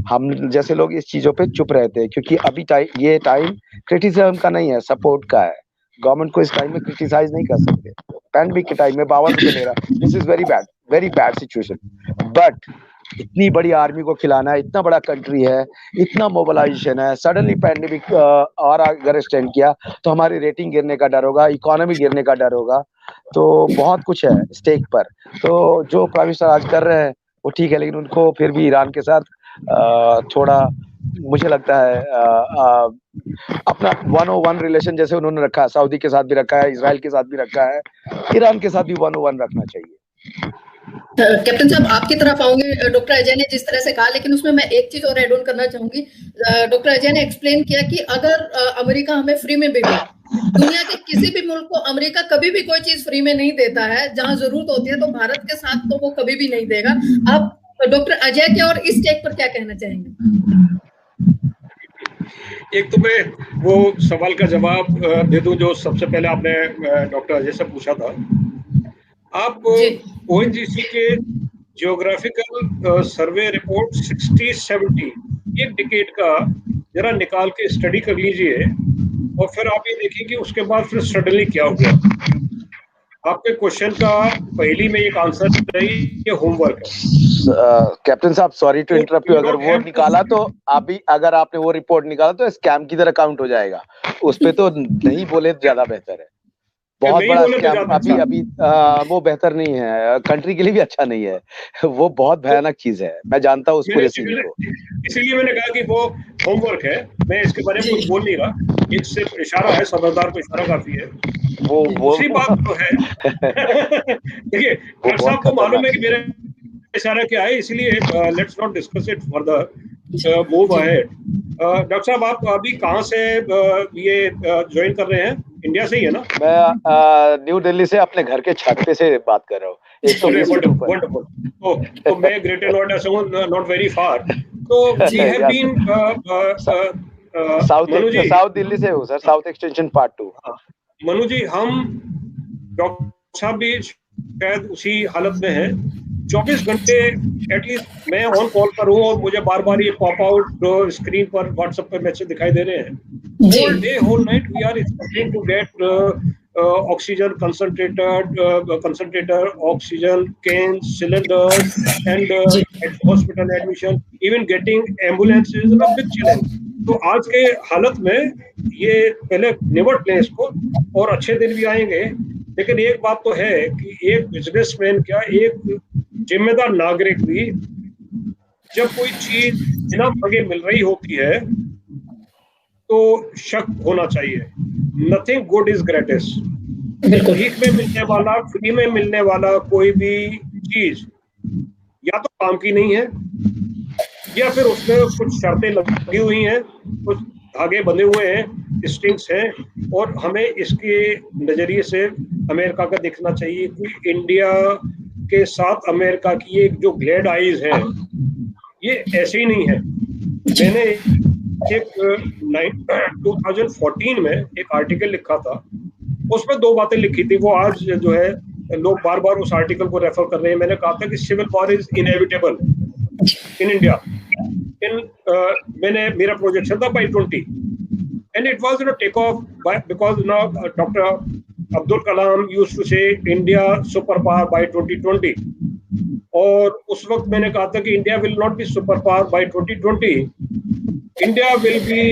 हम जैसे लोग इस चीजों पे चुप रहते हैं, क्योंकि अभी ये टाइम क्रिटिसिज्म का नहीं है, सपोर्ट का है। गवर्नमेंट को इस टाइम में क्रिटिसाइज नहीं कर सकते। पैंडेमिक के टाइम में 52 रुपए ले रहा, this is very bad situation. But इतनी बड़ी आर्मी को खिलाना है, इतना बड़ा कंट्री है, इतना मोबिलाइजेशन है, सडनली पैंडेमिक और अगर एक्सटेंड किया तो हमारी रेटिंग गिरने का डर होगा, इकोनॉमी गिरने का डर होगा, तो बहुत कुछ है स्टेक पर। तो जो प्राइम मिनिस्टर आज कर रहे हैं वो ठीक है, लेकिन उनको फिर भी ईरान के साथ थोड़ा, मुझे लगता है अपना 101 रिलेशन जैसे उन्होंने रखा है, सऊदी के साथ भी रखा है, इजराइल के साथ भी रखा है, ईरान के साथ भी 101 रखना चाहिए। कैप्टन साहब, आपकी तरफ आऊंगी। डॉक्टर अजय ने जिस तरह से कहा, लेकिन उसमें मैं एक चीज और एड ऑन करना चाहूंगी। डॉक्टर अजय ने एक्सप्लेन किया कि अगर अमेरिका हमें फ्री में भी दे, दुनिया के किसी भी मुल्क को अमेरिका कभी भी कोई चीज फ्री में नहीं देता है, जहां जरूरत होती है, तो भारत के साथ तो वो कभी भी नहीं देगा। आप डॉक्टर अजय के और इस टेक पर क्या कहना चाहेंगे? एक तो मैं वो सवाल का जवाब दे दूं जो सबसे पहले आपने डॉक्टर अजय से पूछा था। आप ONGC के जियोग्राफिकल सर्वे रिपोर्ट 60-70 एक डिकेड का जरा निकाल के स्टडी कर लीजिए, और फिर आप ये देखिए कि उसके बाद फिर सडनली क्या हो गया। आपके क्वेश्चन का पहली में एक आंसर नहीं, ये होमवर्क है। कैप्टन साहब, सॉरी टू इंटरप्ट यू, अगर वो निकाला तो अभी, अगर आपने वो रिपोर्ट निकाला तो स्कैम की तरह काउंट हो जाएगा, उस पे तो नहीं बोले तो ज्यादा बेहतर है। बहुत बड़ा स्कैम अभी वो बेहतर नहीं है, कंट्री के लिए भी अच्छा नहीं है, वो बहुत भयानक चीज है, मैं जानता हूँ उस पूरे सीन को। इसीलिए मैंने कहा कि वो होमवर्क है, मैं इसके बारे में कुछ बोल नहीं रहा, एक सिर्फ इशारा है, समझदार को इशारा काफी है। वो उसी बात तो है। देखिए डॉक्टर साहब को मालूम है कि मेरा इशारा क्या है, इसलिए let's not discuss it further, move ahead. Doctor साहब, आप अभी कहाँ से ये ज्वाइन कर रहे हैं? इंडिया से ही है ना? मैं न्यू दिल्ली से अपने घर के छत पे से बात कर रहा हूँ। तो मैं ग्रेटर नोएडा से हूँ, नॉट वेरी फार। तो we have been South Delhi से हूँ sir, South Extension part 2। Manu ji, हम डॉक्टर साहब भी शायद उसी हालत में हैं। 24 घंटे एटलीस्ट मैं ऑन कॉल पर हूँ, और मुझे बार बार ये पॉप आउट स्क्रीन पर व्हाट्सएप पर मैसेज दिखाई दे रहे हैं। Whole day whole night we are expecting to get oxygen concentrator, oxygen can, cylinders and hospital admission, even getting ambulances is a big challenge. तो आज के हालत में ये पहले निपट लें इसको, और अच्छे दिन भी आएंगे। लेकिन एक बात तो है कि एक बिजनेसमैन क्या, एक जिम्मेदार नागरिक भी, जब कोई चीज बिना मांगे मिल रही होती है तो शक होना चाहिए। Nothing good is greatest. भीख में मिलने वाला, फ्री में मिलने वाला कोई भी चीज या तो काम की नहीं है, या फिर उसमें कुछ शर्तें लगी हुई हैं, कुछ धागे बंधे हुए हैं, स्ट्रिंग्स हैं, और हमें इसके नजरिए से अमेरिका का देखना चाहिए कि इंडिया के साथ अमेरिका की एक जो ग्लेड आइज है, ये ऐसे ही नहीं है। मैंने एक 2014 में एक आर्टिकल लिखा था, उसमें 2 बातें लिखी थी, वो आज जो है लोग बार बार उस आर्टिकल को रेफर कर रहे हैं। मैंने कहा था कि civil war is inevitable in India. मैंने मेरा प्रोजेक्शन था by 20, and it was take off because Dr. Abdul Kalam used to say India superpower by 2020, और उस वक्त मैंने कहा था कि India will not be superpower by 2020. India will be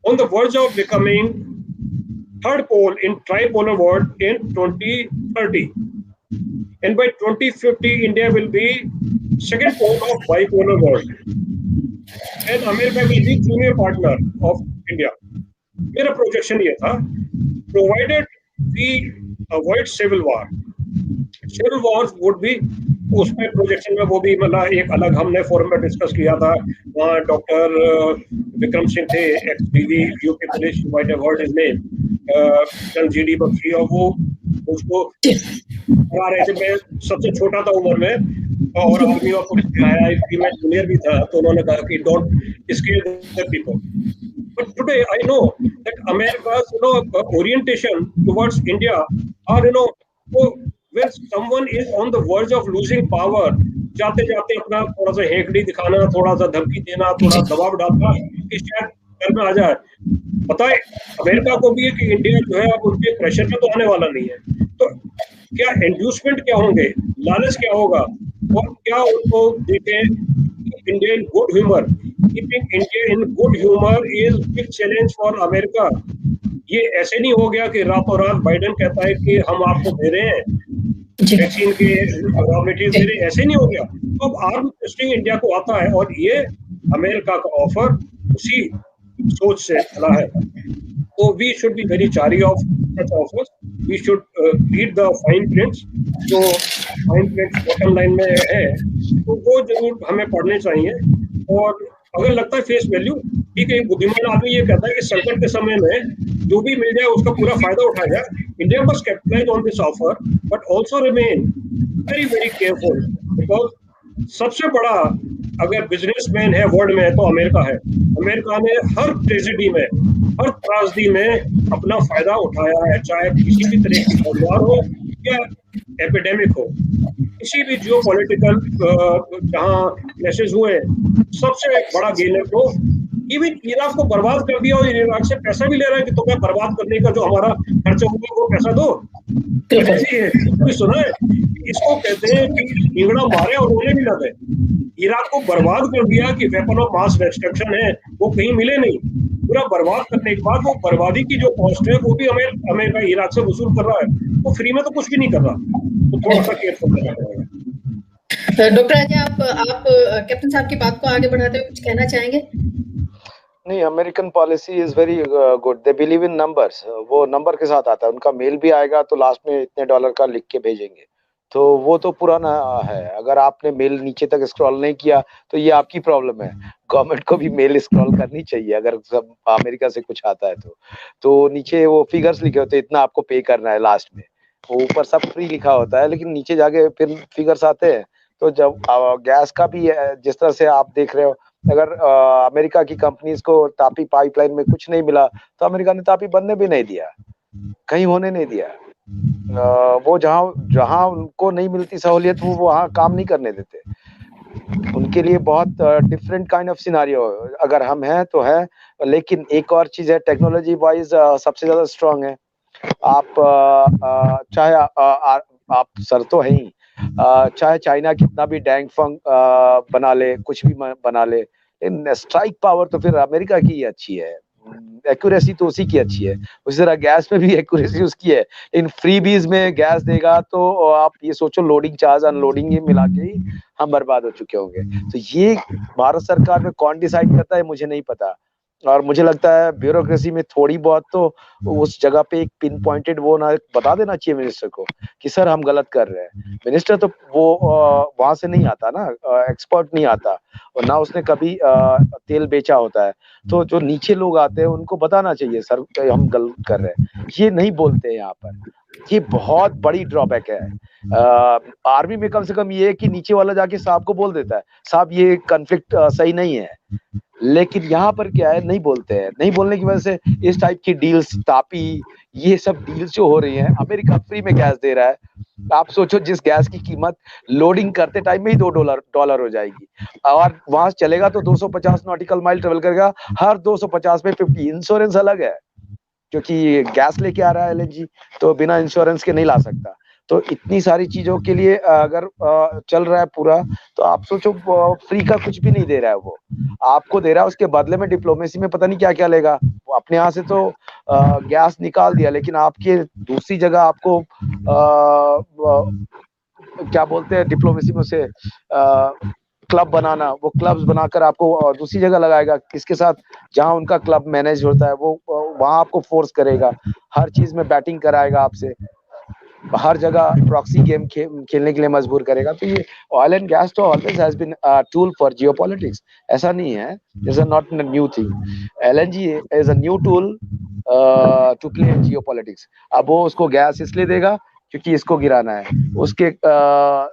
on the verge of becoming third pole in tripolar world in 2030. and by 2050 India will be second pole of bipolar world and America will be junior partner of India. मेरा projection ये था, provided we avoid civil war. Civil wars would be, उसमें projection में वो भी मतलब एक अलग हमने फोरम में डिस्कस किया था, वहाँ डॉक्टर विक्रम सिंह थे, ex DG UP police, you might have heard his name, GD Bakshi, और वो उसको करा रहे थे। मैं सबसे छोटा था उम्र में और आर्मी और पुलिस में आया, इसकी मैं जूनियर भी था, तो उन्होंने कहा कि don't square the people. But today I know that America's orientation towards India are when someone is on the verge of losing power, जाते जाते अपना थोड़ा सा हेकड़ी दिखाना, थोड़ा सा धमकी देना, थोड़ा दबाव डालना कि शायद घर में आ जाए। पता है अमेरिका को भी है कि इंडिया जो है अब उनके प्रेशर में तो आने वाला नहीं है, तो क्या इंड्यूसमेंट क्या होंगे, लालच क्या होगा, और क्या उनको देखें India in good humor. Keeping India in good humor is big challenge for America. ये ऐसे नहीं हो गया कि रातों रात बाइडेन कहता है कि हम आपको दे रहे हैं वैक्सीन के रॉ मटेरियल दे रहे हैं, ऐसे नहीं हो गया। तो अब आर्म टेस्टिंग इंडिया को आता है और ये अमेरिका का ऑफर उसी सोच से चला है। तो we should be very chary of such offers. We should read the fine prints. जो fine prints बॉटम लाइन में है तो वो जरूर हमें पढ़ने चाहिए, और अगर लगता है फेस वैल्यू ठीक है, बुद्धिमान आदमी ये कहता है कि संकट के समय में जो भी मिल जाए उसका पूरा फायदा उठाया जाए। India must capitalise on this offer but also remain very very careful, because सबसे बड़ा अगर बिजनेसमैन है वर्ल्ड में तो अमेरिका है। अमेरिका ने हर ट्रेजेडी में, हर त्रासदी में अपना फायदा उठाया है, चाहे किसी भी तरह की वार हो या एपिडेमिक हो, किसी भी जियो पॉलिटिकल जहाँ क्लैशेस हुए, सबसे बड़ा गेनर तो इवन इराक को बर्बाद कर दिया और इराक से पैसा भी ले रहा है कि तुम्हें बर्बाद करने का जो हमारा खर्चा होगा वो पैसा दो। ऐसी है, तो सुना है, इसको कहते हैं कि इंगड़ा मारे और रोने भी ना दे। इराक को बर्बाद कर दिया कि वेपन ऑफ मास डिस्ट्रक्शन है वो कहीं मिले नहीं, पूरा बर्बाद करने के बाद वो बर्बादी की जो कॉस्ट है वो भी अमेरिका इराक से वसूल कर रहा है, वो फ्री में तो कुछ भी नहीं कर रहा, तो थोड़ा सा केयरफुल रहना पड़ेगा। डॉक्टर अजय, आप कैप्टन साहब की बात को आगे बढ़ाते हुए कुछ कहना चाहेंगे? नहीं, American policy is very good, they believe in numbers, वो नंबर के साथ आता है, उनका मेल भी आएगा तो लास्ट में इतने डॉलर का लिख के भेजेंगे, तो वो तो पुराना है। अगर आपने मेल नीचे तक स्क्रॉल नहीं किया तो ये आपकी प्रॉब्लम है, गवर्नमेंट को भी मेल स्क्रॉल करनी चाहिए अगर सब अमेरिका से कुछ आता है तो नीचे वो फिगर्स लिखे होते हैं, इतना आपको पे करना है लास्ट में, वो ऊपर सब फ्री लिखा होता है लेकिन नीचे जाके फिर फिगर्स आते हैं। तो जब गैस का भी जिस तरह से आप देख रहे हो, अगर अमेरिका की कंपनीज को तापी पाइपलाइन में कुछ नहीं मिला तो अमेरिका ने तापी बनने भी नहीं दिया, कहीं होने नहीं दिया। वो जहां उनको नहीं मिलती सहूलियत वो वहां काम नहीं करने देते, उनके लिए बहुत डिफरेंट काइंड ऑफ सिनारियो। अगर हम हैं तो है, लेकिन एक और चीज है, टेक्नोलॉजी वाइज सबसे ज्यादा स्ट्रांग है। आप चाहे आप सर तो है ही, चाहे चाइना कितना भी डैंग फंग बना ले, कुछ भी बना ले, लेकिन स्ट्राइक पावर तो फिर अमेरिका की ही अच्छी है, एक्यूरेसी तो उसी की अच्छी है। उसी तरह गैस में भी एक्यूरेसी उसकी है, लेकिन फ्रीबीज में गैस देगा तो आप ये सोचो लोडिंग चार्ज अनलोडिंग ये मिला के ही हम बर्बाद हो चुके होंगे। तो ये भारत सरकार में कौन डिसाइड करता है मुझे नहीं पता, और मुझे लगता है ब्यूरोक्रेसी में थोड़ी बहुत तो उस जगह पे एक पिन पॉइंटेड वो ना बता देना चाहिए मिनिस्टर को कि सर हम गलत कर रहे हैं। मिनिस्टर तो वो वहां से नहीं आता ना, एक्सपर्ट नहीं आता, और ना उसने कभी तेल बेचा होता है, तो जो नीचे लोग आते हैं उनको बताना चाहिए सर हम गलत कर रहे हैं, ये नहीं बोलते हैं यहाँ पर। ये बहुत बड़ी ड्रॉबैक है। आर्मी में कम से कम ये है कि नीचे वाला जाके साहब को बोल देता है साहब ये कॉन्फ्लिक्ट सही नहीं है, लेकिन यहाँ पर क्या है, नहीं बोलते हैं। नहीं बोलने की वजह से इस टाइप की डील्स, तापी, ये सब डील्स जो हो रही हैं, अमेरिका फ्री में गैस दे रहा है। आप सोचो जिस गैस की कीमत लोडिंग करते टाइम में ही $2 हो जाएगी, और वहां चलेगा तो 250 नॉटिकल माइल ट्रेवल करेगा, हर 250 में 50 इंश्योरेंस अलग है, क्योंकि गैस लेके आ रहा है एलएनजी, तो बिना इंश्योरेंस के नहीं ला सकता। तो इतनी सारी चीजों के लिए अगर चल रहा है पूरा, तो आप सोचो फ्री का कुछ भी नहीं दे रहा है, वो आपको दे रहा है, उसके बदले में डिप्लोमेसी में पता नहीं क्या क्या लेगा। वो अपने यहाँ से तो गैस निकाल दिया, लेकिन आपके दूसरी जगह आपको क्या बोलते हैं डिप्लोमेसी में से क्लब बनाना, वो क्लब्स बनाकर आपको दूसरी जगह लगाएगा, किसके साथ जहां उनका क्लब मैनेज होता है वो वहां आपको फोर्स करेगा, हर चीज में बैटिंग कराएगा आपसे, हर जगह प्रॉक्सी गेम खेलने के लिए मजबूर करेगा। तो ये ऑयल एंड गैस तो always has been a tool for geopolitics, ऐसा नहीं है, is not a new thing. LNG is a new tool to play in geopolitics. अब वो उसको गैस इसलिए देगा क्योंकि इसको गिराना है, उसके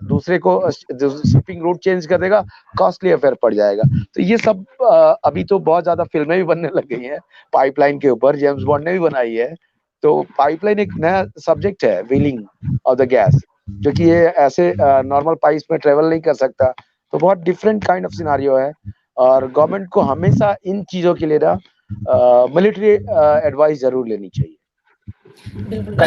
दूसरे को शिपिंग रूट चेंज कर देगा, कॉस्टली अफेयर पड़ जाएगा। तो ये सब अभी तो बहुत ज्यादा फिल्में भी बनने लग गई हैं पाइपलाइन के ऊपर, जेम्स बॉन्ड ने भी बनाई है। तो पाइपलाइन एक नया सब्जेक्ट है, व्हीलिंग ऑफ द गैस, जो कि ये ऐसे नॉर्मल पाइप्स में ट्रेवल नहीं कर सकता। तो बहुत डिफरेंट काइंड ऑफ सिनारियो है, और गवर्नमेंट को हमेशा इन चीजों के लिए ना मिलिट्री एडवाइस जरूर लेनी चाहिए।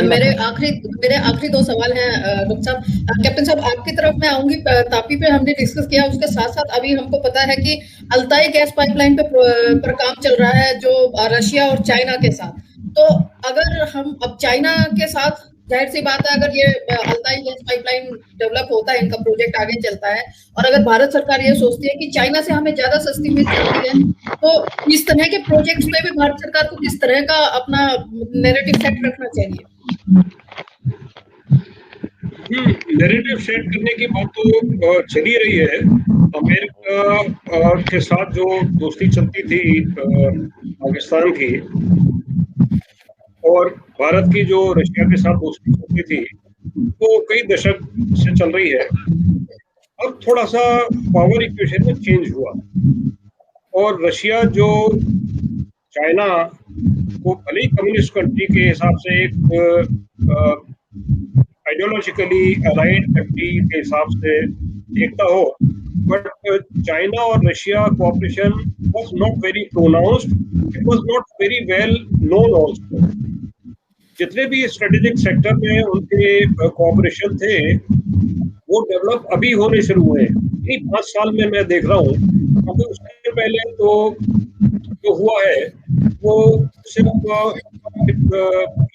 मेरे आखिरी 2 सवाल हैं डॉक्टर साहब। कैप्टन साहब, आपकी तरफ मैं आऊंगी। तापी पे हमने डिस्कस किया, उसके साथ साथ अभी हमको पता है कि अल्ताई गैस पाइपलाइन पर काम चल रहा है जो रशिया और चाइना के साथ। तो अगर हम अब चाइना के साथ, जाहिर सी बात है, अगर ये अल्ताई गैस पाइपलाइन डेवलप होता है, इनका प्रोजेक्ट आगे चलता है, और अगर भारत सरकार ये सोचती है कि चाइना से हमें ज्यादा सस्ती मिल सकती है, तो इस तरह के प्रोजेक्ट्स में भी भारत सरकार को किस तरह का अपना नैरेटिव सेट रखना चाहिए? नैरेटिव सेट करने की बात तो चली रही है। अमेरिका के साथ जो दोस्ती चलती थी पाकिस्तान की, और भारत की जो रशिया के साथ दोस्ती चलती थी, वो कई दशक से चल रही है। अब थोड़ा सा पावर इक्वेशन में चेंज हुआ, और रशिया जो चाइना को भले ही कम्युनिस्ट कंट्री के हिसाब से एक आइडियोलॉजिकली अलाइड कंट्री के हिसाब से देखता हो, बट चाइना और Russia cooperation was not very pronounced, it was not very well known also. जितने भी स्ट्रेटेजिक सेक्टर में उनके कोऑपरेशन थे, वो डेवलप अभी होने शुरू हुए हैं। 5 साल में मैं देख रहा हूँ, क्योंकि उससे पहले तो जो हुआ है वो सिर्फ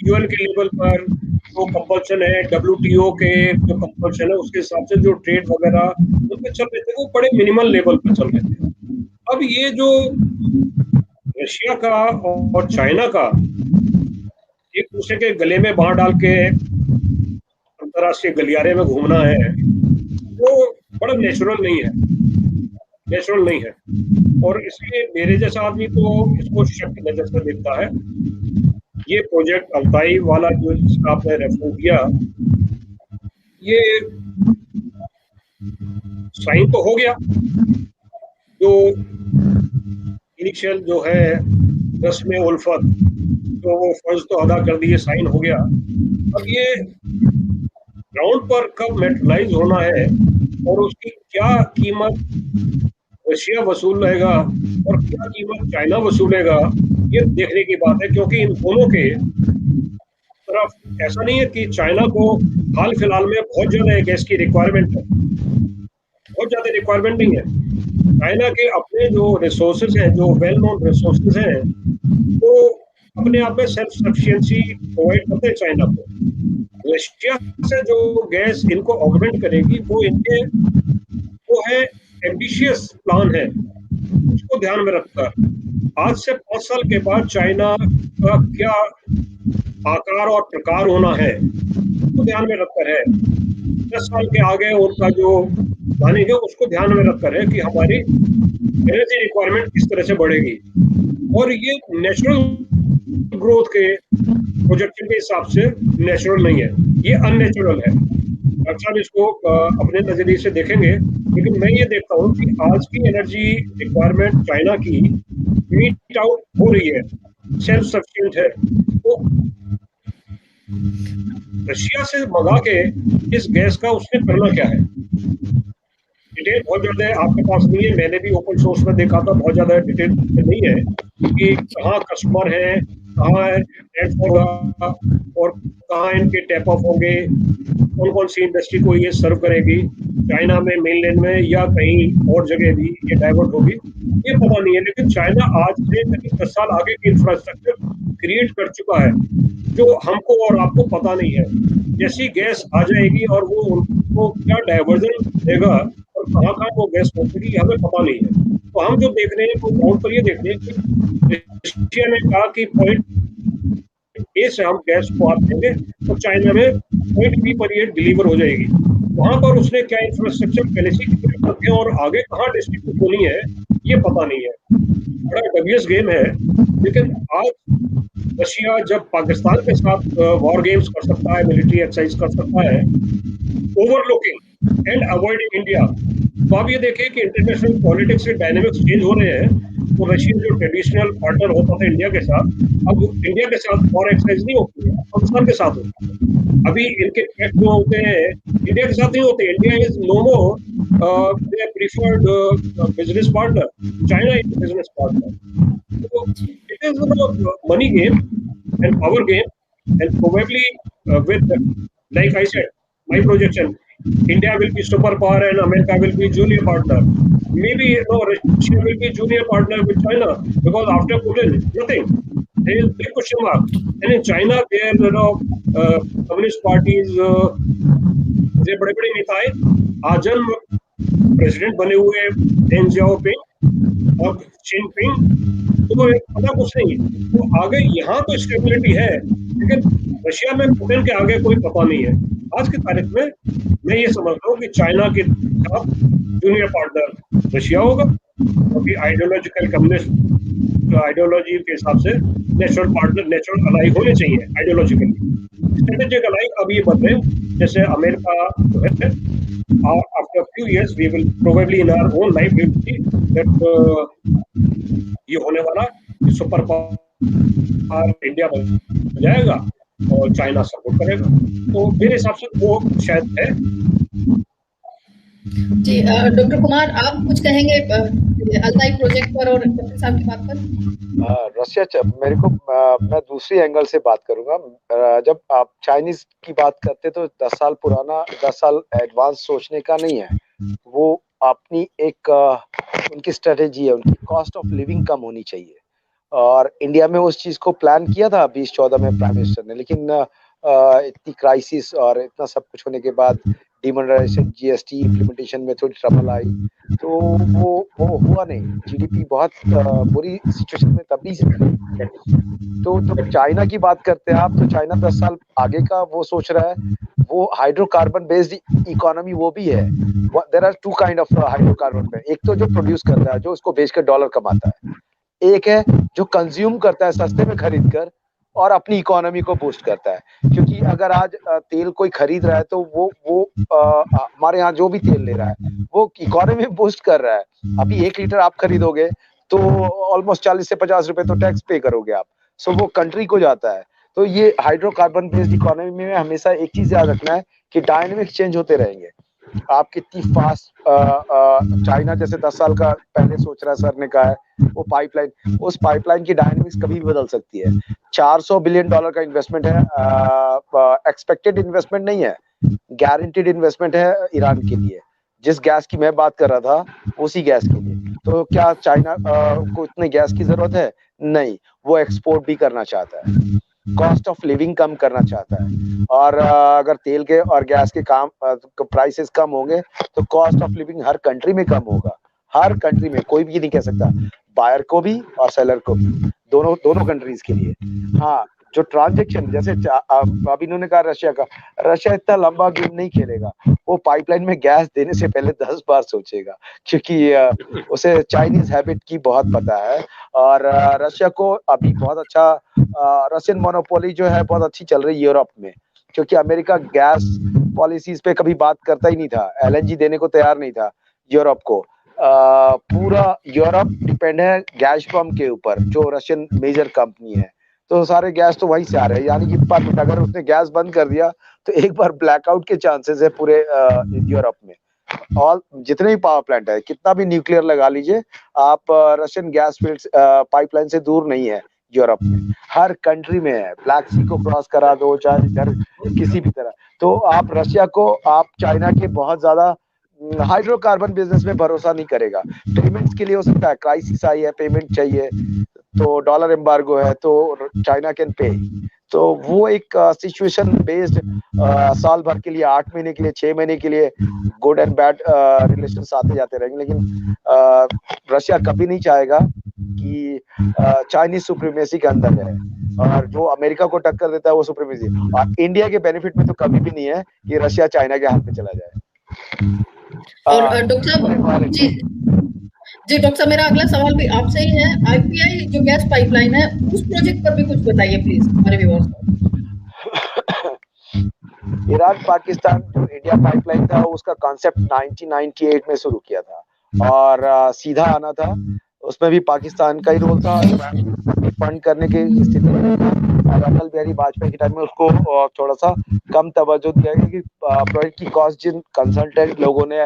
यूएन के लेवल पर जो कंपल्शन है, WTO के जो कंपल्शन है, उसके हिसाब से जो ट्रेड वगैरह उन पे चल रहे थे, वो बड़े मिनिमल लेवल पर चल रहे थे। अब ये जो रशिया का और चाइना का एक दूसरे के गले में बांह डाल के अंतर्राष्ट्रीय गलियारे में घूमना है, वो बड़ा नेचुरल नहीं है। और इसलिए मेरे जैसा आदमी तो इसको शक की नजर से देखता है। ये प्रोजेक्ट अल्ताई वाला जो जिसका आपने रेफर किया, ये साइन तो हो गया, जो इनिशियल जो है रस्म उल्फत, तो वो फर्ज तो अदा कर दिए, साइन हो गया। अब ये ग्राउंड पर कब मेटलाइज होना है और उसकी क्या कीमत रशिया वसूलेगा और क्या कीमत चाइना वसूलेगा, ये देखने की बात है। क्योंकि इन दोनों के तरफ ऐसा नहीं है कि चाइना को हाल फिलहाल में बहुत ज्यादा गैस की रिक्वायरमेंट है, बहुत ज्यादा रिक्वायरमेंट नहीं है। चाइना के अपने जो रिसोर्सेज हैं, जो वेल नोन रिसोर्सेज हैं, वो अपने आप में सेल्फ सफिशिएंसी प्रोवाइड करते हैं चाइना को। रशिया से जो गैस इनको ऑगमेंट करेगी, वो है एम्बिशियस प्लान है, उसको ध्यान में रखकर आज से 5 साल के बाद चाइना का क्या आकार और प्रकार होना है, उसको ध्यान में रखकर है। 10 साल के आगे उनका जो प्लानिंग है, उसको ध्यान में रखकर है कि हमारी एनर्जी रिक्वायरमेंट किस तरह से बढ़ेगी। और ये नेचुरल ग्रोथ के प्रोजेक्शन के हिसाब से नेचुरल नहीं है, ये अननेचुरल है। अच्छा, इसको अपने नजरिए से देखेंगे, लेकिन मैं ये देखता हूँ कि आज की एनर्जी रिक्वायरमेंट चाइना की मीट आउट हो रही है, सेल्फ सफिशिएंट है। तो रशिया से मंगा के इस गैस का उसने करना क्या है? डिटेल बहुत ज्यादा है, आपके पास नहीं है, मैंने भी ओपन सोर्स में देखा था, बहुत ज्यादा डिटेल नहीं है कि कहाँ कस्टमर है, कहाँ है नेट होगा और कहाँ इनके टैप ऑफ होंगे, कौन कौन सी इंडस्ट्री को ये सर्व करेगी, चाइना में, मेनलैंड में या कहीं और जगह भी ये डाइवर्ट होगी, ये पता नहीं है। लेकिन चाइना आज से करीब 10 साल आगे की इंफ्रास्ट्रक्चर क्रिएट कर चुका है जो हमको और आपको पता नहीं है। जैसी गैस आ जाएगी और वो उनको क्या डाइवर्जन देगा और कहाँ कहाँ वो गैस पहुंचेगी हमें पता नहीं है। तो हम जो देख रहे हैं वो ग्राउंड पर ये देख रहे हैं कि रशिया ने कहा कि पॉइंट ए से हम गैस को आप देंगे तो चाइना में पॉइंट बी पर ये डिलीवर हो जाएगी। वहां पर उसने क्या इंफ्रास्ट्रक्चर पहले से है और आगे कहाँ डिस्ट्रीब्यूट होनी है ये पता नहीं है। बड़ा डबियस गेम है। लेकिन आज रशिया जब पाकिस्तान के साथ वॉर गेम्स कर सकता है, मिलिट्री एक्सरसाइज कर सकता है, ओवरलुकिंग एंड अवॉइडिंग इंडिया, तो आप ये देखें कि इंटरनेशनल पॉलिटिक्स के डायनेमिक्स चेंज हो रहे हैं। तो रशिया जो ट्रेडिशनल पार्टनर होता था इंडिया के साथ, अब इंडिया के साथ वॉर एक्सरसाइज नहीं होती है, पाकिस्तान के साथ होती है। अभी इनके थ्रेट जो होते हैं इंडिया के साथ नहीं होते। India is no more their preferred business partner, China is business partner. तो it is money game and power game and probably with like I said, my projection, India will be superpower and America will be junior partner. Maybe Russia will be junior partner with China because after Putin, nothing. There is big question mark. And in China, there communist parties, जो बड़े-बड़े नेता हैं, आजन्म president बने हुए Deng Xiaoping और Jinping, तो पता कुछ नहीं। तो आगे यहाँ तो स्टेबिलिटी है, लेकिन रशिया में पुतिन के आगे कोई पता नहीं है। आज की तारीख में मैं ये समझता हूँ कि चाइना के साथ जूनियर पार्टनर रशिया होगा, क्योंकि आइडियोलॉजिकल कम्युनिस्ट आइडियोलॉजी के हिसाब से नेचुरल पार्टनर, नेचुरल अलाई होने चाहिए आइडियोलॉजिकली। स्ट्रेटेजिक अलाई अब ये बदले, जैसे अमेरिका जो है, after a few years we will probably in our own life we will see that ये होने वाला सुपर पावर इंडिया बन जाएगा और चाइना सपोर्ट करेगा। तो मेरे हिसाब से वो शायद है। जी डॉक्टर कुमार, आप कुछ कहेंगे अल्ताई प्रोजेक्ट पर और डॉक्टर साहब की बात पर? रशिया मेरे को मैं दूसरी एंगल से बात करूंगा। जब आप चाइनीज की बात करते तो 10 साल पुराना, 10 साल एडवांस सोचने का नहीं है। वो अपनी एक उनकी स्ट्रेटेजी है, उनकी कॉस्ट ऑफ लिविंग कम होनी चाहिए। और इंडिया में उस चीज को प्लान किया था 2014 में प्राइम मिनिस्टर ने, लेकिन इतनी क्राइसिस और इतना सब कुछ होने के बाद डिमोनेटाइजेशन, जीएसटी इम्प्लीमेंटेशन में थोड़ी ट्रबल आई, तो वो हुआ नहीं। जीडीपी बहुत बुरी सिचुएशन में तभी से तो जब चाइना की बात करते हैं आप, तो चाइना 10 साल आगे का वो सोच रहा है। वो हाइड्रोकार्बन बेस्ड इकोनॉमी वो भी है। There are two kind of hydrocarbon. एक तो जो प्रोड्यूस करता है, जो उसको बेचकर डॉलर कमाता है, एक है जो कंज्यूम करता है सस्ते में खरीद कर और अपनी इकोनॉमी को बूस्ट करता है। क्योंकि अगर आज तेल कोई खरीद रहा है तो वो हमारे यहाँ जो भी तेल ले रहा है वो इकोनॉमी बूस्ट कर रहा है। अभी 1 लीटर आप खरीदोगे तो ऑलमोस्ट 40 से 50 रुपए तो टैक्स पे करोगे आप। सो वो कंट्री को जाता है। तो ये हाइड्रोकार्बन बेस्ड इकोनॉमी में हमेशा एक चीज याद रखना है कि डायनेमिक चेंज होते रहेंगे। आप कितनी फास्ट चाइना जैसे 10 साल का पहले सोच रहा है, सर ने कहा है, वो पाइपलाइन, उस पाइपलाइन की डायनेमिक्स कभी भी बदल सकती है। $400 बिलियन का इन्वेस्टमेंट है, एक्सपेक्टेड इन्वेस्टमेंट नहीं है, गारंटीड इन्वेस्टमेंट है ईरान के लिए। जिस गैस की मैं बात कर रहा था उसी गैस के लिए। तो क्या चाइना को इतने गैस की जरूरत है? नहीं, वो एक्सपोर्ट भी करना चाहता है, कॉस्ट ऑफ लिविंग कम करना चाहता है। और अगर तेल के और गैस के प्राइसेस कम होंगे तो cost of living her country में कम होगा। हर कंट्री में, कोई भी नहीं कह सकता, बायर को भी और सेलर को भी, दोनों कंट्रीज के लिए। हाँ, जो ट्रांजैक्शन, जैसे अभी इन्होंने कहा रशिया इतना लंबा गेम नहीं खेलेगा। वो पाइपलाइन में गैस देने से पहले 10 बार सोचेगा, क्योंकि उसे चाइनीज हैबिट की बहुत पता है। और रशिया को अभी बहुत अच्छा रशियन मोनोपोली जो है बहुत अच्छी चल रही है यूरोप में, क्योंकि अमेरिका गैस पॉलिसीज पे कभी बात करता ही नहीं था, एलएनजी देने को तैयार नहीं था यूरोप को। पूरा यूरोप डिपेंड है गैज़प्रोम के ऊपर, जो रशियन मेजर कंपनी है। तो सारे गैस तो वहीं से आ रहे हैं, यानी कि परमिट अगर उसने गैस बंद कर दिया तो एक बार ब्लैकआउट के चांसेस है पूरे यूरोप में। और जितने भी पावर प्लांट है, कितना भी न्यूक्लियर लगा लीजिए आप, रशियन गैस फील्ड पाइपलाइन से दूर नहीं है। यूरोप में, हर कंट्री में है। ब्लैक सी को क्रॉस करा दो, चाहे इधर किसी भी तरह, तो आप रशिया को, आप चाइना के बहुत ज्यादा हाइड्रोकार्बन बिजनेस में भरोसा नहीं करेगा। पेमेंट्स के लिए हो सकता है क्राइसिस आई है, पेमेंट चाहिए, तो डॉलर एम्बार्गो है, तो चाइना कैन पे, तो वो एक सिचुएशन बेस्ड साल भर के लिए, 8 महीने के लिए, 6 महीने के लिए गुड एंड बैड रिलेशंस आते जाते रहेंगे। लेकिन रशिया कभी नहीं चाहेगा कि चाइनीज सुप्रीमेसी के अंदर है, और जो अमेरिका को टक्कर देता है वो सुप्रीमेसी, और इंडिया के बेनिफिट में तो कभी भी नहीं है कि रशिया चाइना के हाथ में चला जाए। और डॉक्टर साहब जी डॉक्टर साहब, मेरा अगला सवाल भी आपसे ही है। आईपीआई जो गैस पाइपलाइन है, उस प्रोजेक्ट पर भी कुछ बताइए प्लीज हमारे व्यूअर्स को। ईरान पाकिस्तान जो इंडिया पाइपलाइन था, उसका कॉन्सेप्ट 1998 में शुरू किया था, और सीधा आना था। उसमें भी पाकिस्तान का ही रोल था, फंड करने की स्थिति में था, और अटल बिहारी वाजपेयी के टाइम में उसको थोड़ा सा कम तवज्जो दिया गया कि प्रोजेक्ट की कॉस्ट जिन कंसल्टेंट लोगों ने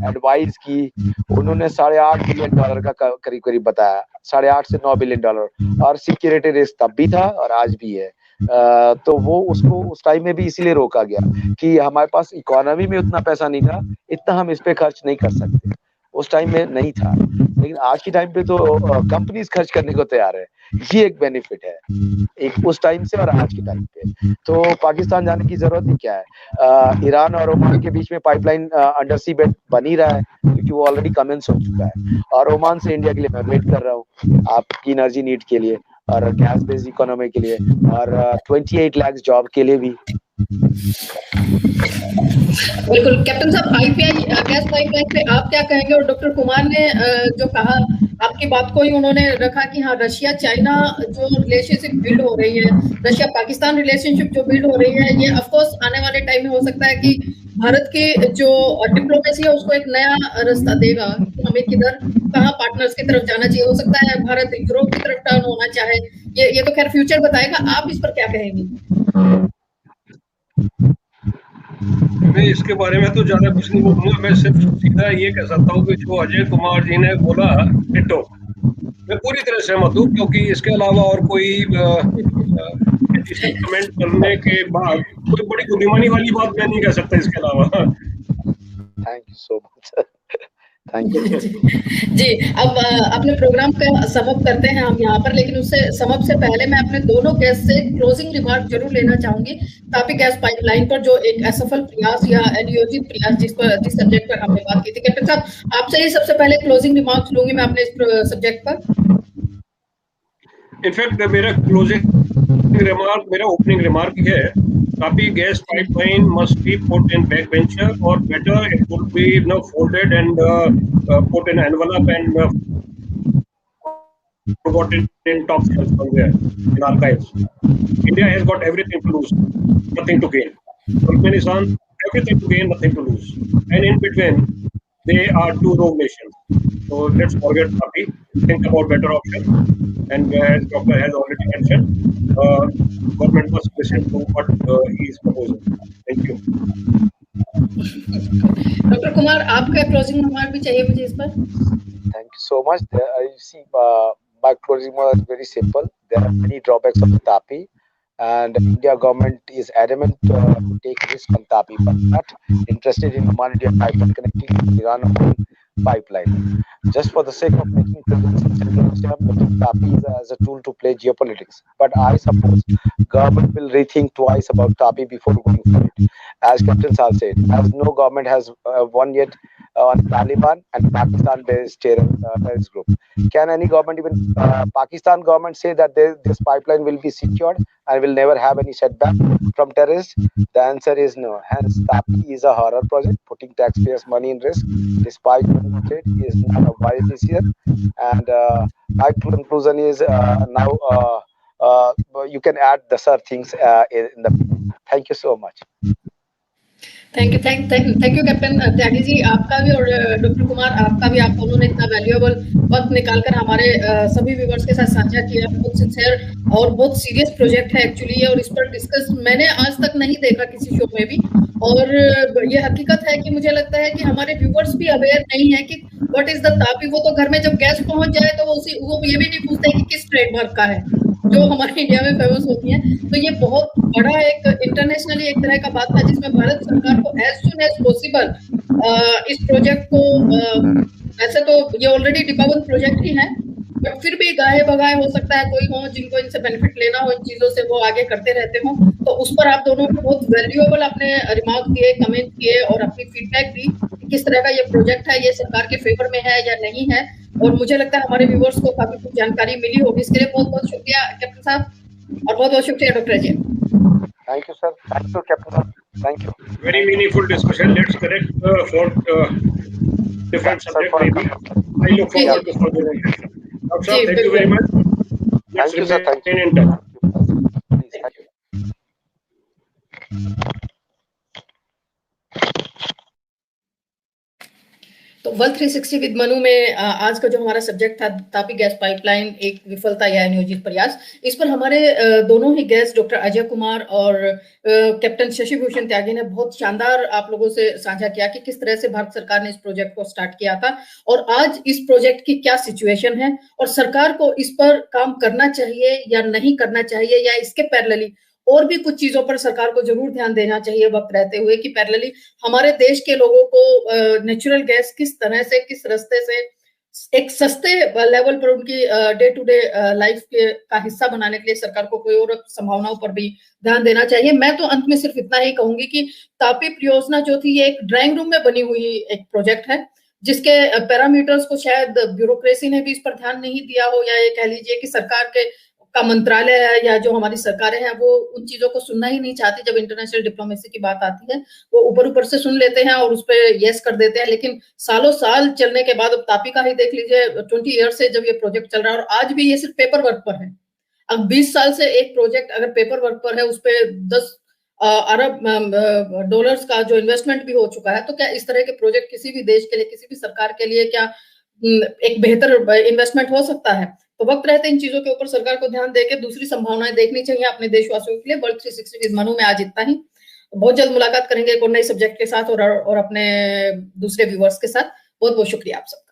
एडवाइस की, उन्होंने $8.5 बिलियन का करीब करीब बताया, $8.5 से $9 बिलियन, और सिक्योरिटी रिस्क तब भी था और आज भी है। तो वो उसको उस टाइम में भी इसीलिए रोका गया कि हमारे पास इकोनॉमी में उतना पैसा नहीं था, इतना हम इस पे खर्च नहीं कर सकते, उस टाइम में नहीं था। लेकिन आज के टाइम पे तो कंपनीज खर्च करने को तैयार है, ये एक बेनिफिट है, एक उस टाइम से और आज के टाइम पे। तो पाकिस्तान जाने की जरूरत ही क्या है। ईरान और ओमान के बीच में पाइपलाइन अंडर सी बेड बन ही रहा है, क्योंकि वो ऑलरेडी कमेंस हो चुका है, और ओमान से इंडिया के लिए मैं वेट कर रहा हूँ आपकी एनर्जी नीड के लिए, और गैस बेस्ड इकोनॉमी के लिए, और 28 लाख जॉब के लिए भी। बिल्कुल कैप्टन साहब, आईपीआई गैस पाइपलाइन पे आप क्या कहेंगे? और डॉक्टर कुमार ने जो कहा, आपकी बात को ही उन्होंने रखा कि हाँ, रशिया चाइना जो रिलेशनशिप बिल्ड हो रही है, रशिया पाकिस्तान रिलेशनशिप जो बिल्ड हो रही है, ये ऑफ कोर्स आने वाले टाइम में हो सकता है कि भारत की जो डिप्लोमेसी है उसको एक नया रास्ता देगा कि हमें किधर कहाँ पार्टनर्स की तरफ जाना चाहिए। हो सकता है भारत यूरोप की तरफ टर्न होना चाहे, ये तो खैर फ्यूचर बताएगा। आप इस पर क्या कहेंगे? मैं इसके बारे में तो ज्यादा कुछ नहीं बोलूंगा, मैं सिर्फ सीधा ये कह सकता हूँ कि जो अजय कुमार जी ने बोला डिटो, मैं पूरी तरह सहमत हूँ, क्योंकि इसके अलावा और कोई कमेंट करने के बाद कोई बड़ी बुद्धिमानी वाली बात मैं नहीं कह सकता इसके अलावा। Thank you so much. Thank you ji. अब अपने प्रोग्राम का समअप करते हैं हम यहाँ पर, लेकिन उससे समअप से पहले मैं अपने दोनों गेस्ट से क्लोजिंग रिमार्क जरूर लेना चाहूंगी तापी गैस पाइपलाइन पर, जो एक असफल प्रयास या अनियोजित प्रयास जिस सब्जेक्ट पर हमने बात की थी। कैप्टन साहब, आपसे ही सबसे पहले क्लोजिंग रिमार्क्स लूंगी मैं अपने इस सब्जेक्ट पर। इनफैक्ट मेरा क्लोजिंग रिमार्क, मेरा ओपनिंग रिमार्क है, Tapi gas pipeline must be put in backbencher, or better it could be folded and put in envelope and forgotten in top shelves somewhere in archives. India has got everything to lose, nothing to gain. Turkmenistan, everything to gain, nothing to lose, and in between they are two rogue nations. So let's forget Tapi, think about better options. And as Doctor has already mentioned, government must listen to what he is proposing. Thank you. Doctor Kumar, आपका closing remark भी चाहिए मुझे इस पर। Thank you so much. You see, my closing remark is very simple. There are many drawbacks of Tapi, and India government is adamant to take risk on Tapi, but not interested in Oman-India pipeline connecting Iran pipeline. Just for the sake of making presence in Central Asia, making Tapi as a tool to play geopolitics. But I suppose government will rethink twice about Tapi before going for it. As Captain Sal said, as no government has won yet on Taliban and Pakistan-based terrorist group. Can any government, even Pakistan government, say that this pipeline will be secured and will never have any setback from terrorists? The answer is no. Hence, Tapi is a horror project, putting taxpayers' money in risk. Despite it is not a wise decision. And my conclusion is now you can add the other things in the. Thank you so much. Thank you captain Tyagi ji, आपका भी, और doctor Kumar आपका भी। आप दोनों ने इतना valuable वक्त निकालकर हमारे सभी व्यूअर्स के साथ साझा किया। बहुत सिंसियर और बहुत सीरियस प्रोजेक्ट है एक्चुअली, और इस पर डिस्कस मैंने आज तक नहीं देखा किसी शो में भी। और ये हकीकत है कि मुझे लगता है कि हमारे व्यूअर्स भी अवेयर नहीं है कि व्हाट इज द तापी। वो तो घर में जब गैस पहुंच जाए तो वो ये भी नहीं पूछते कि किस ट्रेडमार्क का है, जो हमारे इंडिया में फेमस होती हैं। तो ये बहुत बड़ा एक इंटरनेशनली एक तरह का बात था, जिसमें भारत सरकार को एज सुन एज पॉसिबल इस प्रोजेक्ट को, वैसे तो ये ऑलरेडी डिपावन प्रोजेक्ट ही है, बट फिर भी गाहे बगाए हो सकता है कोई हो जिनको इनसे बेनिफिट लेना हो, इन चीजों से वो आगे करते रहते हो। तो उस पर आप दोनों को बहुत वैल्यूएबल अपने रिमार्क दिए, कमेंट किए और अपनी फीडबैक दी कि किस तरह का ये प्रोजेक्ट है, ये सरकार के फेवर में है या नहीं है। और मुझे लगता है हमारे व्यूअर्स को काफी कुछ जानकारी मिली होगी। इसके लिए बहुत बहुत शुक्रिया कैप्टन साहब, और बहुत बहुत शुक्रिया doctor Ajay. Thank you sir, thank you captain साहब, thank you. Very meaningful discussion, let's connect for different subject maybe. I look forward to further discussion. Doctor साहब, thank you very much. Thank you sir, thank you. In touch. Thank you. तो world 360 with Manu में आज का जो हमारा subject था, Tapi gas pipeline एक विफलता या अनियोजित प्रयास, इस पर हमारे दोनों ही गेस्ट डॉक्टर अजय कुमार और कैप्टन शशि भूषण त्यागी ने बहुत शानदार आप लोगों से साझा किया कि किस तरह से भारत सरकार ने इस प्रोजेक्ट को स्टार्ट किया था और आज इस प्रोजेक्ट की क्या सिचुएशन है, और सरकार को इस पर काम करना चाहिए या नहीं करना चाहिए, या इसके पैरेलली और भी कुछ चीजों पर सरकार को जरूर ध्यान देना चाहिए वक्त रहते हुए, कि पैरेलली हमारे देश के लोगों को नेचुरल गैस किस तरह से, किस रास्ते से एक सस्ते लेवल पर उनकी डे टू डे लाइफ का हिस्सा बनाने के लिए सरकार को कोई और संभावनाओं पर भी ध्यान देना चाहिए। मैं तो अंत में सिर्फ इतना ही कहूंगी कि तापी परियोजना जो थी, ये एक ड्राइंग रूम में बनी हुई एक प्रोजेक्ट है, जिसके पैरामीटर्स को शायद ब्यूरोक्रेसी ने भी इस पर ध्यान नहीं दिया हो, या ये कह लीजिए कि सरकार का मंत्रालय है या जो हमारी सरकारें हैं वो उन चीजों को सुनना ही नहीं चाहती। जब इंटरनेशनल डिप्लोमेसी की बात आती है वो ऊपर से सुन लेते हैं और उस पर यस कर देते हैं, लेकिन सालों साल चलने के बाद, अब तापी का ही देख लीजिए, 20 ईयर से जब ये प्रोजेक्ट चल रहा है और आज भी ये सिर्फ पेपर वर्क पर है। अब 20 साल से एक प्रोजेक्ट अगर पेपर वर्क पर है, उस पर 10 अरब डॉलर्स का जो इन्वेस्टमेंट भी हो चुका है, तो क्या इस तरह के प्रोजेक्ट किसी भी देश के लिए, किसी भी सरकार के लिए क्या एक बेहतर इन्वेस्टमेंट हो सकता है? तो वक्त रहते इन चीजों के ऊपर सरकार को ध्यान देकर दूसरी संभावनाएं देखनी चाहिए अपने देशवासियों के लिए। वर्ल्ड 360 विद मनु में आज इतना ही। बहुत जल्द मुलाकात करेंगे एक और नए सब्जेक्ट के साथ और अपने दूसरे व्यूअर्स के साथ। बहुत बहुत शुक्रिया आप सब।